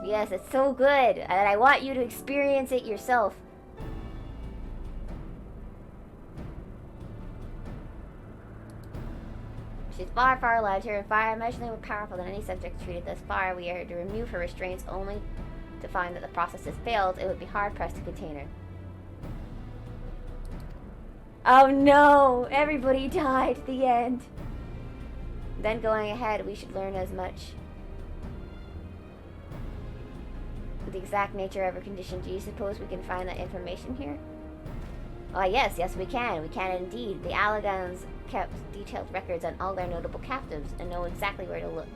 Speaker 1: Yes, it's so good, and I want you to experience it yourself. She's far, far larger and far immeasurably more powerful than any subject treated thus far. We are to remove her restraints only to find that the process has failed. It would be hard-pressed to contain her. Oh no! Everybody died at the end. Then going ahead, we should learn as much. The exact nature of her condition. Do you suppose we can find that information here? Oh yes, we can. We can indeed. The Allagans kept detailed records on all their notable captives and know exactly where to look.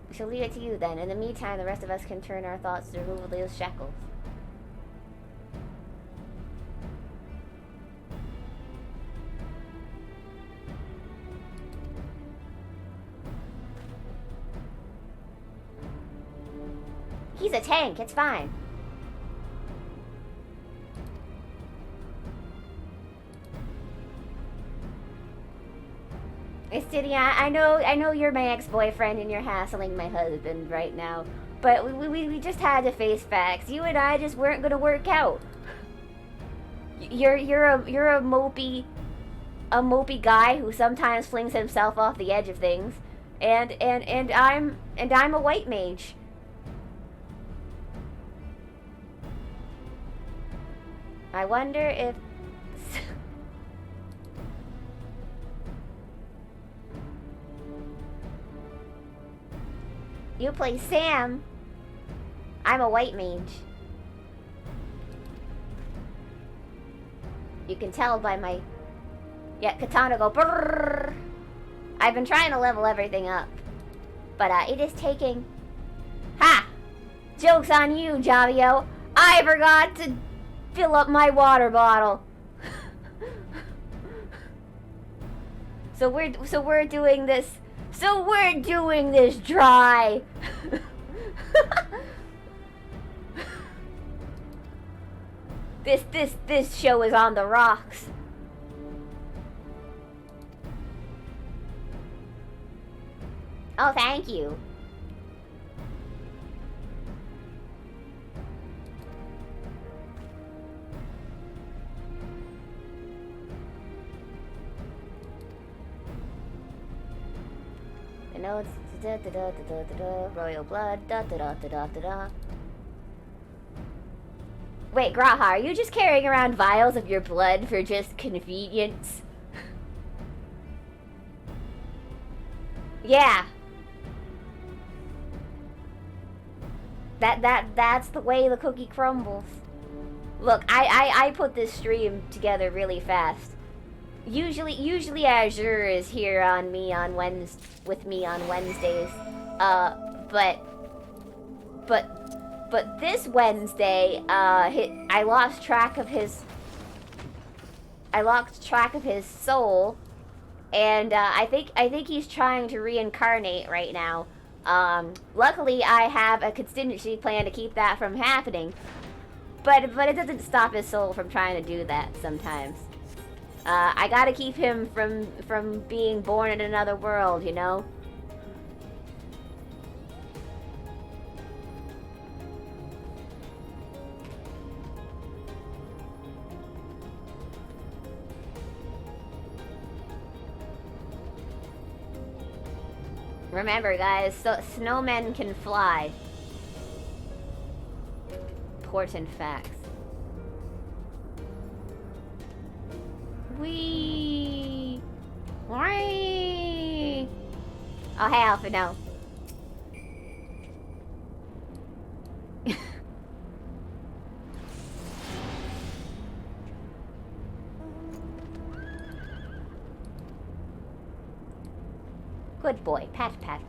Speaker 1: We shall leave it to you then. In the meantime, the rest of us can turn our thoughts to the removal of those shackles. He's a tank, it's fine. Estidia, I know you're my ex-boyfriend and you're hassling my husband right now, but we just had to face facts. You and I just weren't gonna work out. You're a mopey guy who sometimes flings himself off the edge of things, and I'm a white mage. I wonder if... You play Sam. I'm a white mage. You can tell by my... Yeah, katana go brrrr. I've been trying to level everything up. But it is taking... Ha! Joke's on you, Javio. I forgot to... fill up my water bottle. So we're doing this. So we're doing this dry. This show is on the rocks. Oh, thank you. You know, it's da da da da da da, royal blood, da da da da da da da. Wait, Graha, are you just carrying around vials of your blood for just convenience? Yeah. That's the way the cookie crumbles. Look, I put this stream together really fast. Usually Azure is here with me on Wednesdays. But this Wednesday, I lost track of his soul, and I think he's trying to reincarnate right now. Luckily, I have a contingency plan to keep that from happening, but it doesn't stop his soul from trying to do that sometimes. I gotta keep him from being born in another world, you know? Remember, guys, so snowmen can fly. Important facts. Whee! Whee! Oh, hey, Alpha, no. Good boy. Pat, pat.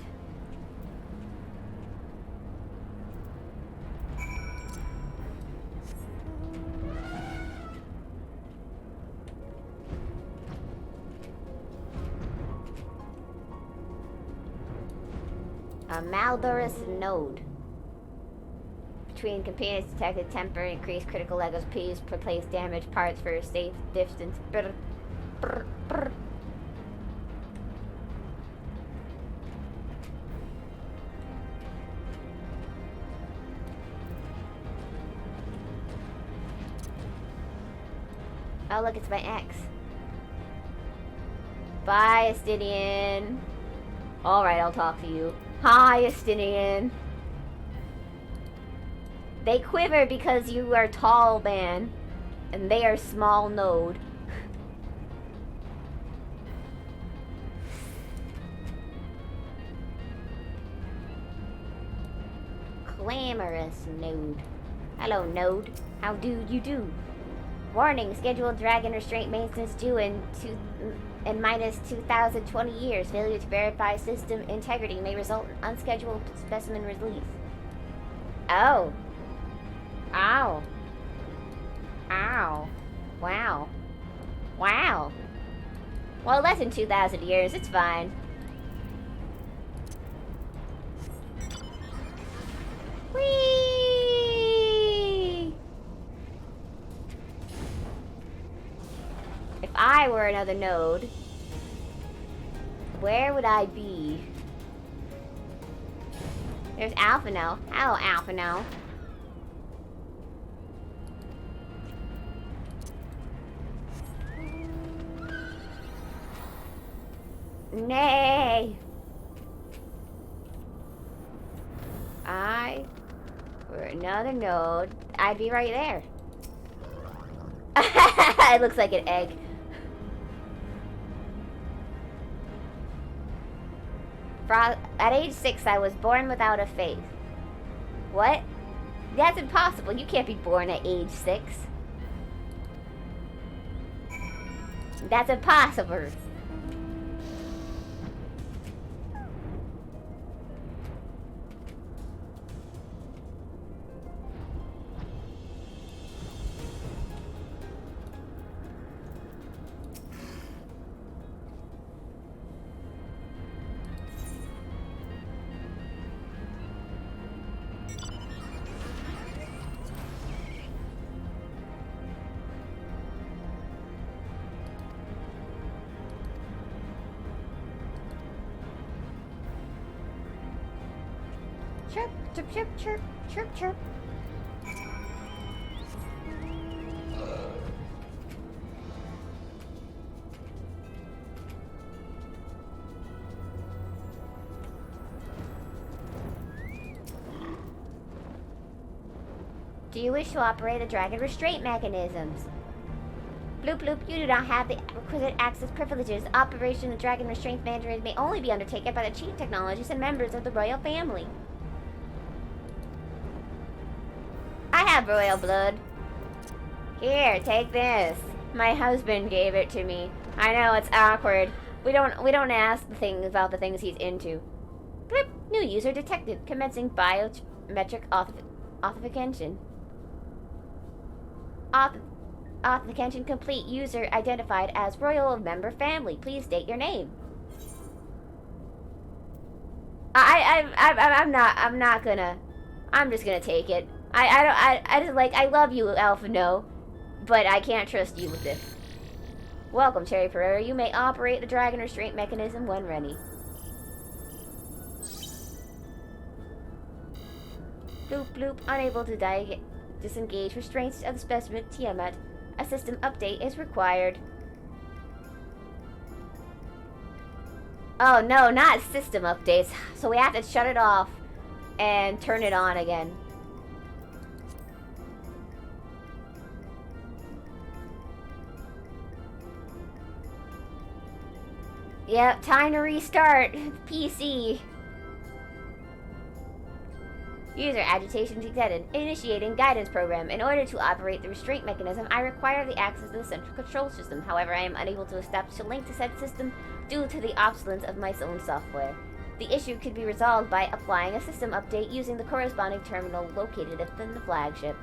Speaker 1: A malodorous node. Between companions detected temper, increased critical XPs, replace damaged parts for a safe distance. Brr, brr, brr. Oh, look, it's my ex. Bye, Estinian. Alright, I'll talk to you. Hi, Estinian. They quiver because you are tall, man. And they are small node. Clamorous node. Hello, node. How do you do? Warning, scheduled dragon restraint maintenance due in minus 2,020 years. Failure to verify system integrity may result in unscheduled specimen release. Oh. Ow. Ow. Wow. Wow. Well, less than 2,000 years. It's fine. Whee! If I were another node, where would I be? There's Alpha now. Hello, Alpha now. Nay. I were another node, I'd be right there. It looks like an egg. At age 6, I was born without a face. What? That's impossible. You can't be born at age 6. That's impossible. Chirp, chirp, chirp, chirp, chirp, chirp. Do you wish to operate the dragon restraint mechanisms? Bloop bloop, you do not have the requisite access privileges. Operation of the dragon restraint mechanisms may only be undertaken by the chief technologists and members of the royal family. I have royal blood. Here, take this. My husband gave it to me. I know it's awkward. We don't ask the things about the things he's into. Bloop, new user detected. Commencing biometric authentication. Authentication complete. User identified as royal member family. Please state your name. I'm just gonna take it. I love you, Alpha No, but I can't trust you with this. Welcome, Cherry Pereira. You may operate the dragon restraint mechanism when ready. Bloop bloop. Unable to disengage restraints of the specimen Tiamat. A system update is required. Oh no, not system updates. So we have to shut it off and turn it on again. Yep, time to restart PC. User agitation detected. Initiating guidance program. In order to operate the restraint mechanism, I require the access to the central control system. However, I am unable to establish a link to said system due to the obsolescence of my own software. The issue could be resolved by applying a system update using the corresponding terminal located within the flagship.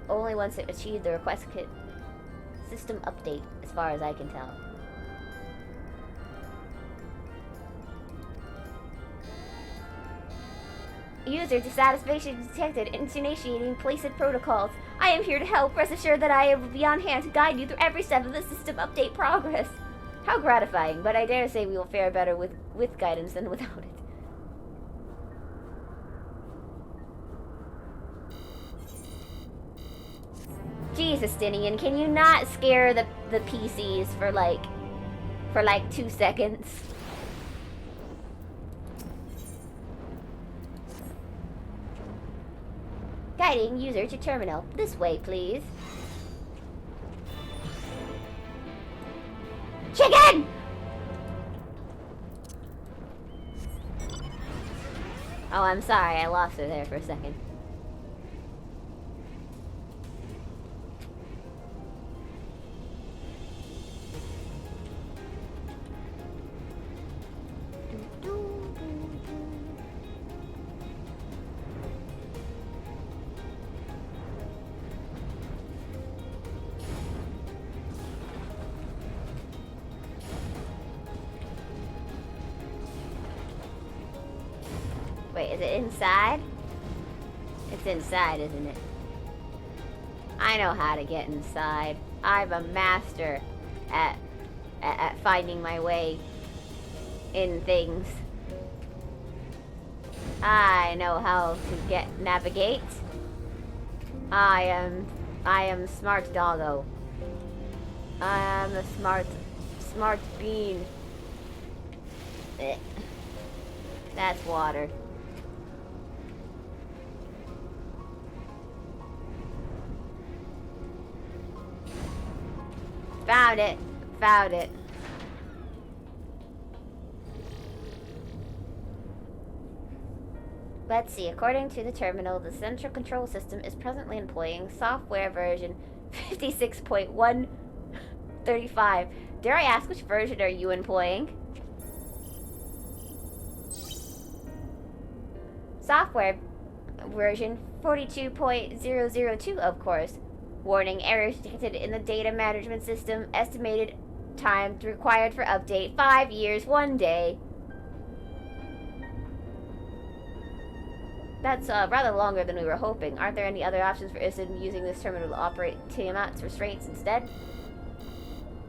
Speaker 1: Only once it achieved the requested system update, as far as I can tell. User dissatisfaction detected. Initiating placement protocols. I am here to help. Rest assured that I will be on hand to guide you through every step of the system update progress. How gratifying, but I dare say we will fare better with guidance than without it. Jesus, Stinian, can you not scare the PCs for like 2 seconds? Guiding user to terminal. This way, please. Chicken! Oh, I'm sorry. I lost her there for a second. Wait, is it inside? It's inside, isn't it? I know how to get inside. I'm a master at finding my way in things. I know how to navigate. I am smart doggo. I am a smart bean. Eh. That's water. Found it. Found it. Let's see. According to the terminal, the central control system is presently employing software version 56.135. Dare I ask which version are you employing? Software version 42.002, of course. Warning, errors detected in the data management system. Estimated time required for update, 5 years, 1 day. That's rather longer than we were hoping. Aren't there any other options for Isen using this terminal to operate Tiamat's restraints instead?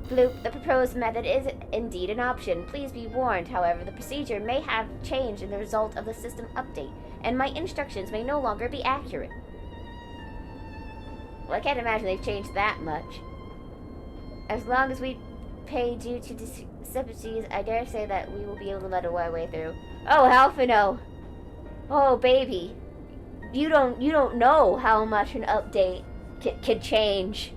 Speaker 1: Bloop, the proposed method is indeed an option. Please be warned, however, the procedure may have changed in the result of the system update, and my instructions may no longer be accurate. Well, I can't imagine they've changed that much. As long as we pay due to discrepancies, I dare say that we will be able to muddle our way through. Oh, Alphino! Oh, baby. You don't know how much an update can change.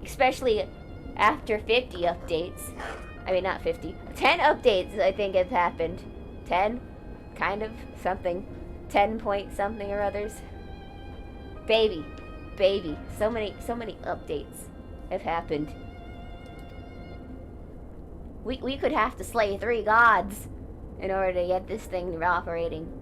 Speaker 1: Especially after 50 updates. I mean, not 50. 10 updates, I think, have happened. 10? Kind of. Something. 10 point something or others. Baby. So many updates have happened. We could have to slay 3 gods in order to get this thing operating.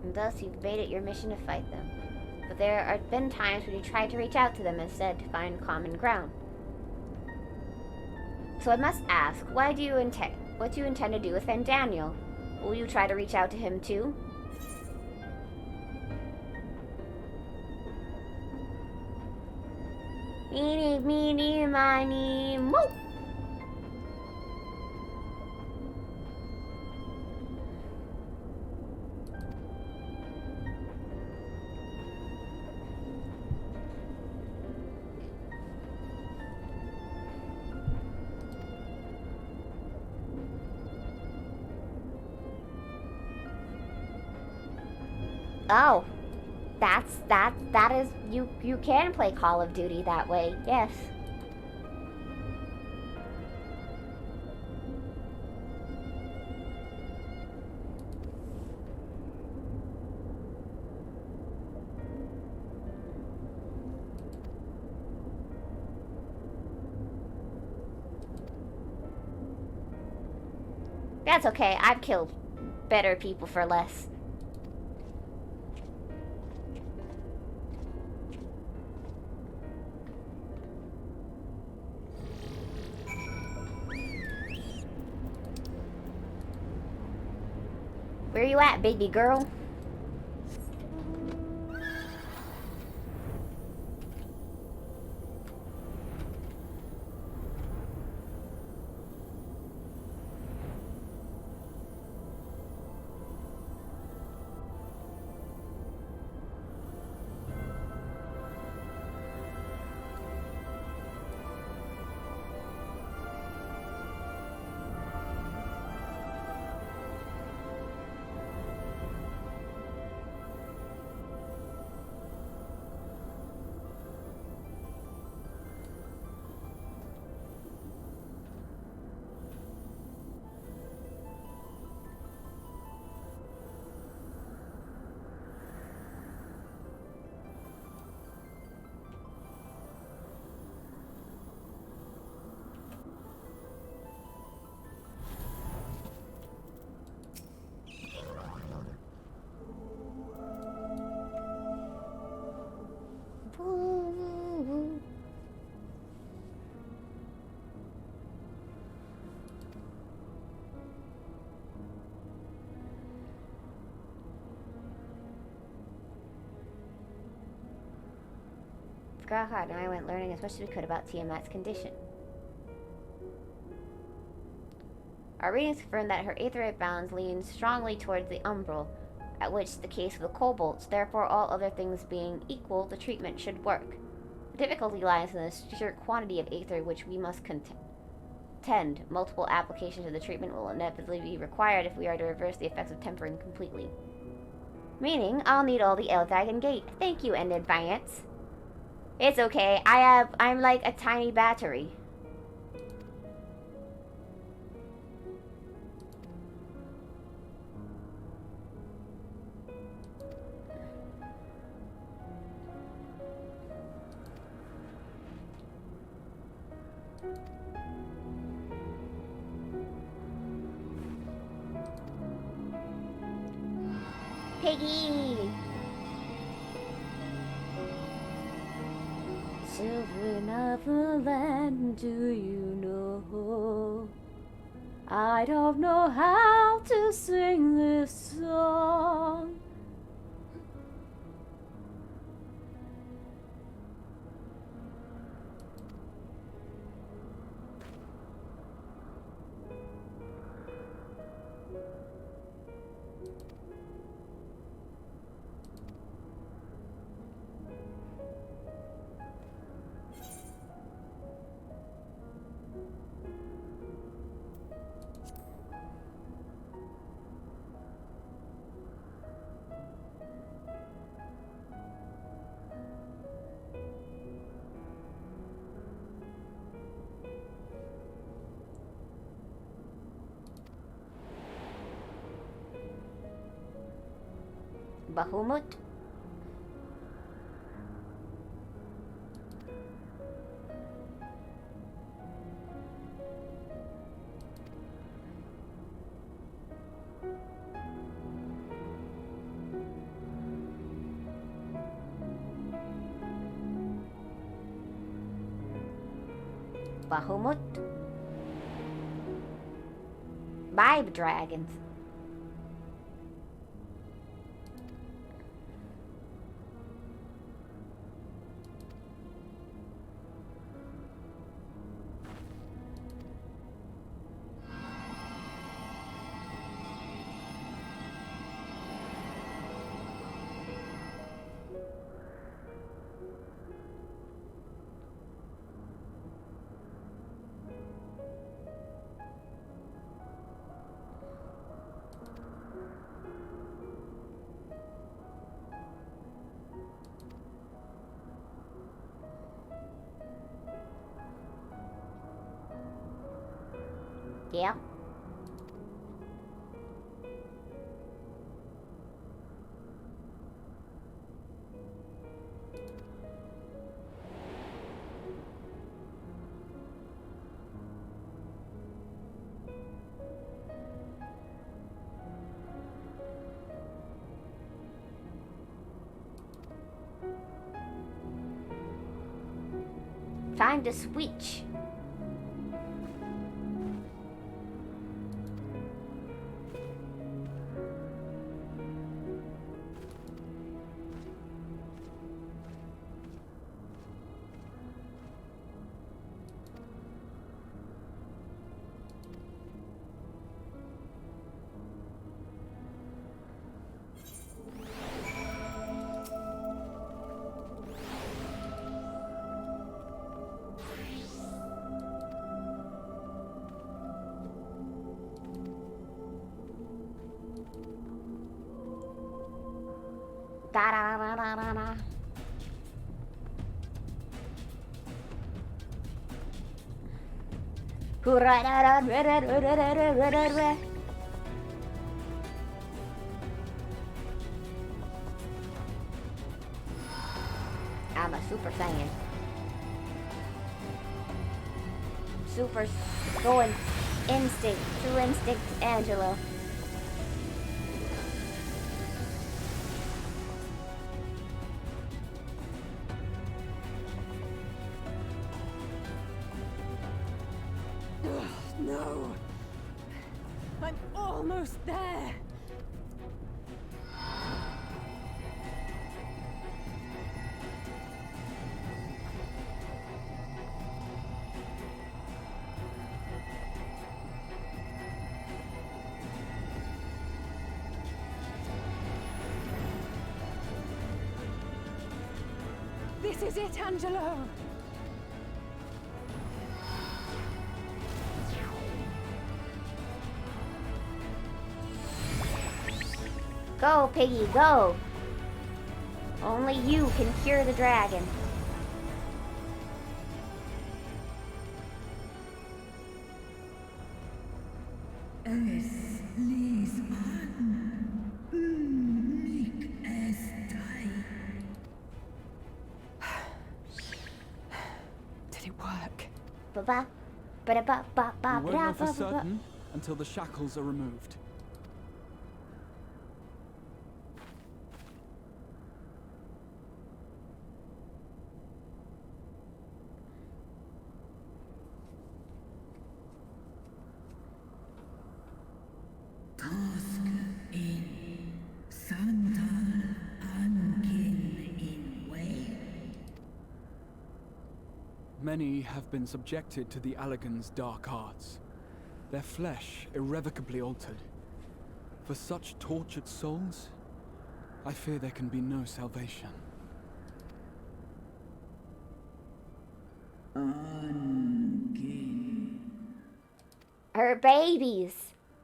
Speaker 1: And thus you've made it your mission to fight them. But there have been times when you tried to reach out to them instead to find common ground. So I must ask, what do you intend to do with Fandaniel? Will you try to reach out to him too? Meeny, meeny, miny, mo! Oh, that is, you can play Call of Duty that way, yes. That's okay, I've killed better people for less. Where you at, baby girl? Grahad and I went learning as much as we could about Tiamat's condition. Our readings confirmed that her aetheryte bounds lean strongly towards the umbral, at which the case of the kobolds, therefore all other things being equal, the treatment should work. The difficulty lies in the sheer quantity of aether which we must contend. Multiple applications of the treatment will inevitably be required if we are to reverse the effects of tempering completely. Meaning, I'll need all the ales I can get. Thank you in advance. It's okay, I'm like a tiny battery. Piggy! Children of the land, do you know? I don't know how to sing this song. Bahamut? Bahamut? Vibe dragons. Yeah. Time to switch. Da da da da da da. Hurrah, da da da da da da da da da. I'm a Super Saiyan. Super's going instinct, true instinct, Angelo.
Speaker 5: No. I'm almost there. This is it, Angelo.
Speaker 1: Go, Piggy, go! Only you can cure the dragon.
Speaker 5: Did it work?
Speaker 1: Ba-ba, ba-da-ba-ba-ba,
Speaker 8: We won't know for
Speaker 1: ba-da-ba-ba-ba.
Speaker 8: certain until the shackles are removed. Many have been subjected to the Allagan's dark arts, their flesh irrevocably altered. For such tortured souls, I fear there can be no salvation.
Speaker 1: Her babies.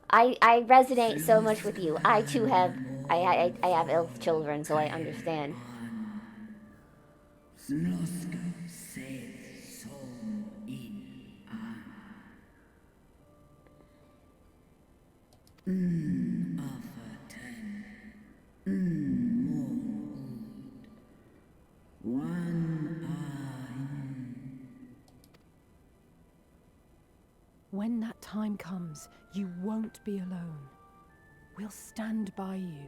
Speaker 1: I resonate so much with you. I too have I have elf children, so I understand.
Speaker 5: When that time comes, you won't be alone. We'll stand by you.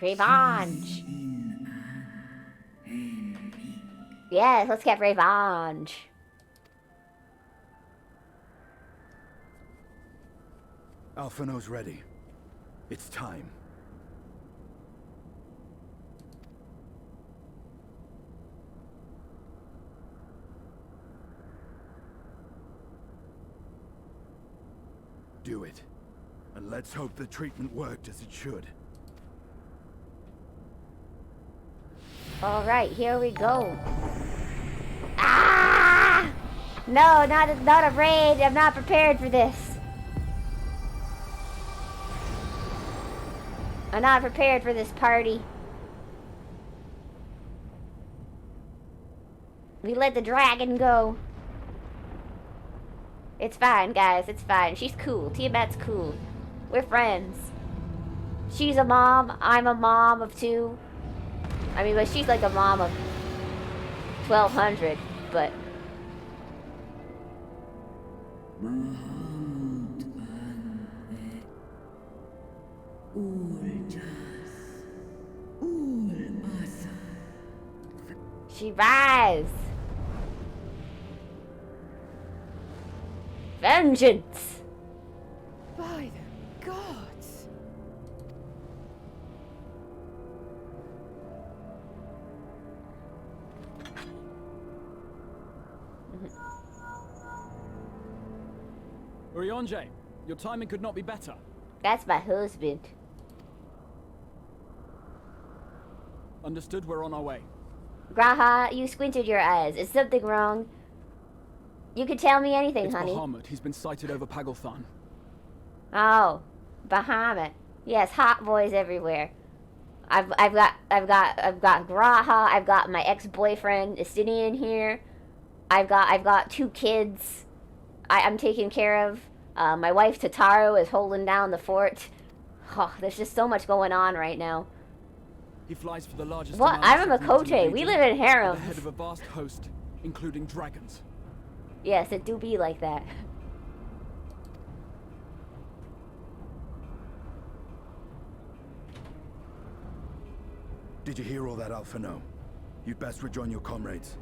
Speaker 1: Revenge! Yes, let's get revenge.
Speaker 13: Alphino's ready. It's time. Do it. And let's hope the treatment worked as it should.
Speaker 1: Alright, here we go. Ah! No, not a raid. I'm not prepared for this. I'm not prepared for this party. We let the dragon go. It's fine, guys. It's fine. She's cool. Tiamat's cool. We're friends. She's a mom. I'm a mom of 2. I mean, but she's like a mom of 1,200, but... She rise! Vengeance!
Speaker 5: By the gods!
Speaker 8: Urianger, your timing could not be better.
Speaker 1: That's my husband.
Speaker 8: Understood, we're on our way.
Speaker 1: Graha, you squinted your eyes. Is something wrong? You could tell me anything,
Speaker 8: It's
Speaker 1: honey.
Speaker 8: Bahamut. He's been sighted over Pagalthan.
Speaker 1: Oh, Bahamut. Yes, hot boys everywhere. I've got Graha. I've got my ex-boyfriend Estinian here. I've got 2 kids. I'm taken care of. My wife Tataru is holding down the fort. Oh, there's just so much going on right now.
Speaker 8: He flies for the largest.
Speaker 1: What? I'm a Makote. We live in harems.
Speaker 8: The head of a vast host, including dragons.
Speaker 1: Yes, it do be like that.
Speaker 13: Did you hear all that, Alphino? You'd best rejoin your comrades.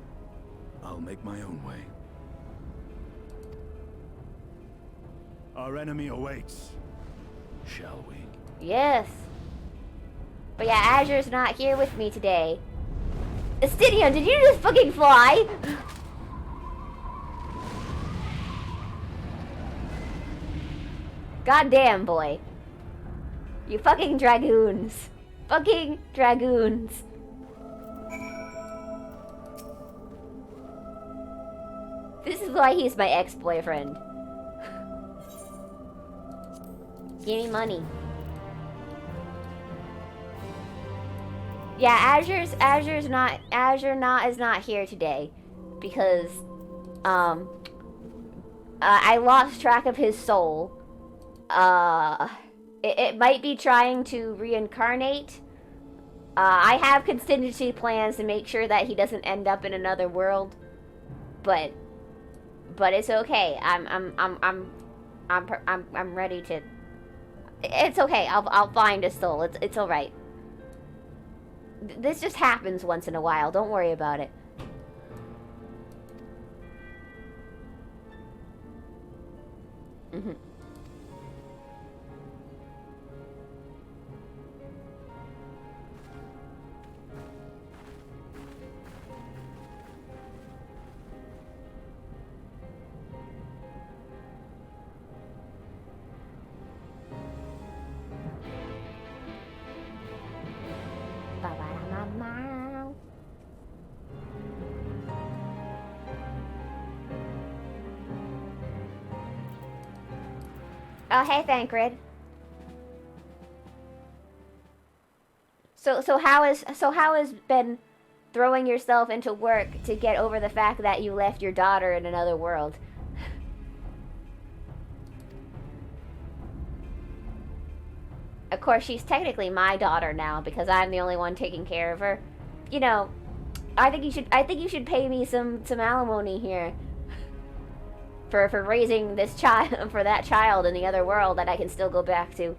Speaker 13: I'll make my own way. Our enemy awaits. Shall we?
Speaker 1: Yes. But yeah, Azure's not here with me today. Estinian, did you just fucking fly? Goddamn, boy. You fucking dragoons. Fucking dragoons. This is why he's my ex-boyfriend. Give me money. Yeah, Azure is not here today because I lost track of his soul. It might be trying to reincarnate. I have contingency plans to make sure that he doesn't end up in another world, but it's okay. I'm ready to. It's okay. I'll find his soul. It's all right. This just happens once in a while. Don't worry about it. Mm-hmm. Oh, hey, Thancred. So how has been throwing yourself into work to get over the fact that you left your daughter in another world? Of course, she's technically my daughter now because I'm the only one taking care of her. You know, I think you should pay me some alimony here. For raising this child, for that child in the other world that I can still go back to.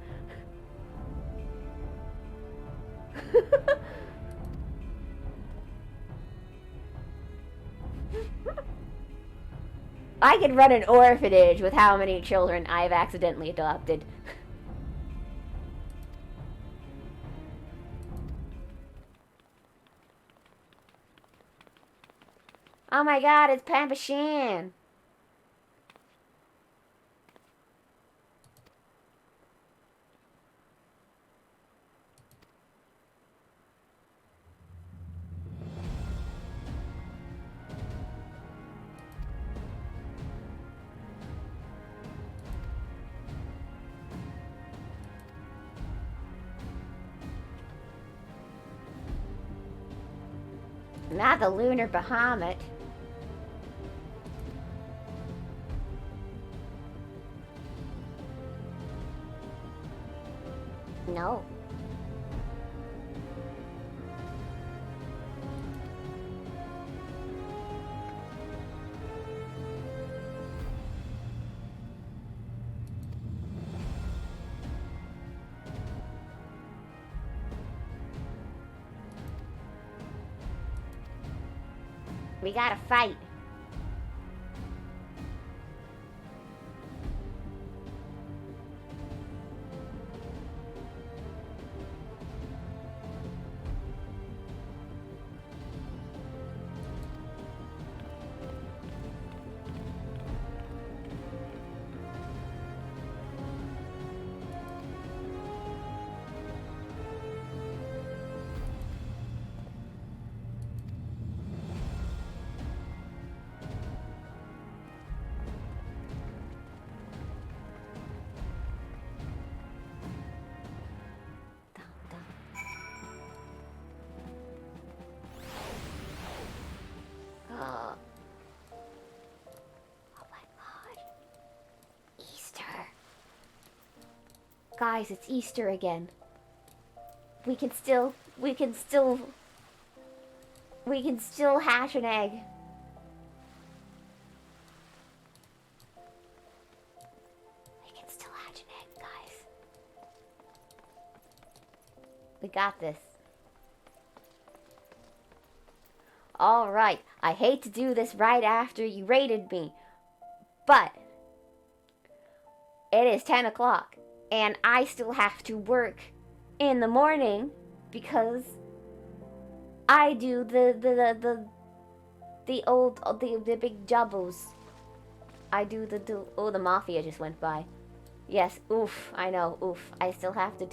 Speaker 1: I could run an orphanage with how many children I've accidentally adopted. Oh my god, it's Pampa Shan. Not the lunar Bahamut. No. We gotta fight. Guys, it's Easter again. We can still hatch an egg. We can still hatch an egg, guys. We got this. Alright, I hate to do this right after you raided me, but it is 10 o'clock. And I still have to work in the morning because I do the big jobos. I do the mafia just went by. Yes, oof, I know, oof. I have to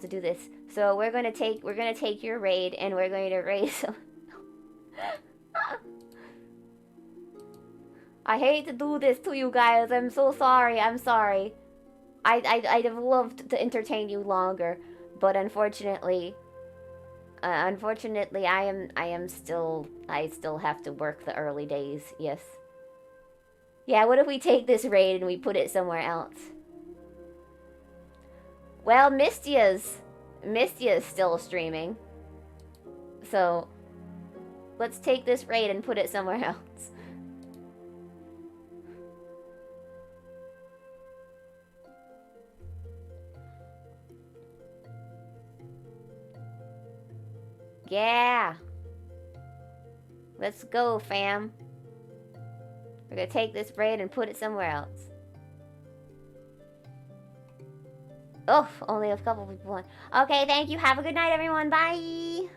Speaker 1: do this. So we're gonna take your raid and we're going to raid some. I hate to do this to you guys. I'm so sorry. I'm sorry. I'd have loved to entertain you longer, but unfortunately, I still have to work the early days. Yes. Yeah. What if we take this raid and we put it somewhere else? Well, Mystia's still streaming, so let's take this raid and put it somewhere else. Yeah. Let's go, fam. We're gonna take this raid and put it somewhere else. Oh, only a couple people won. Okay, thank you. Have a good night, everyone. Bye.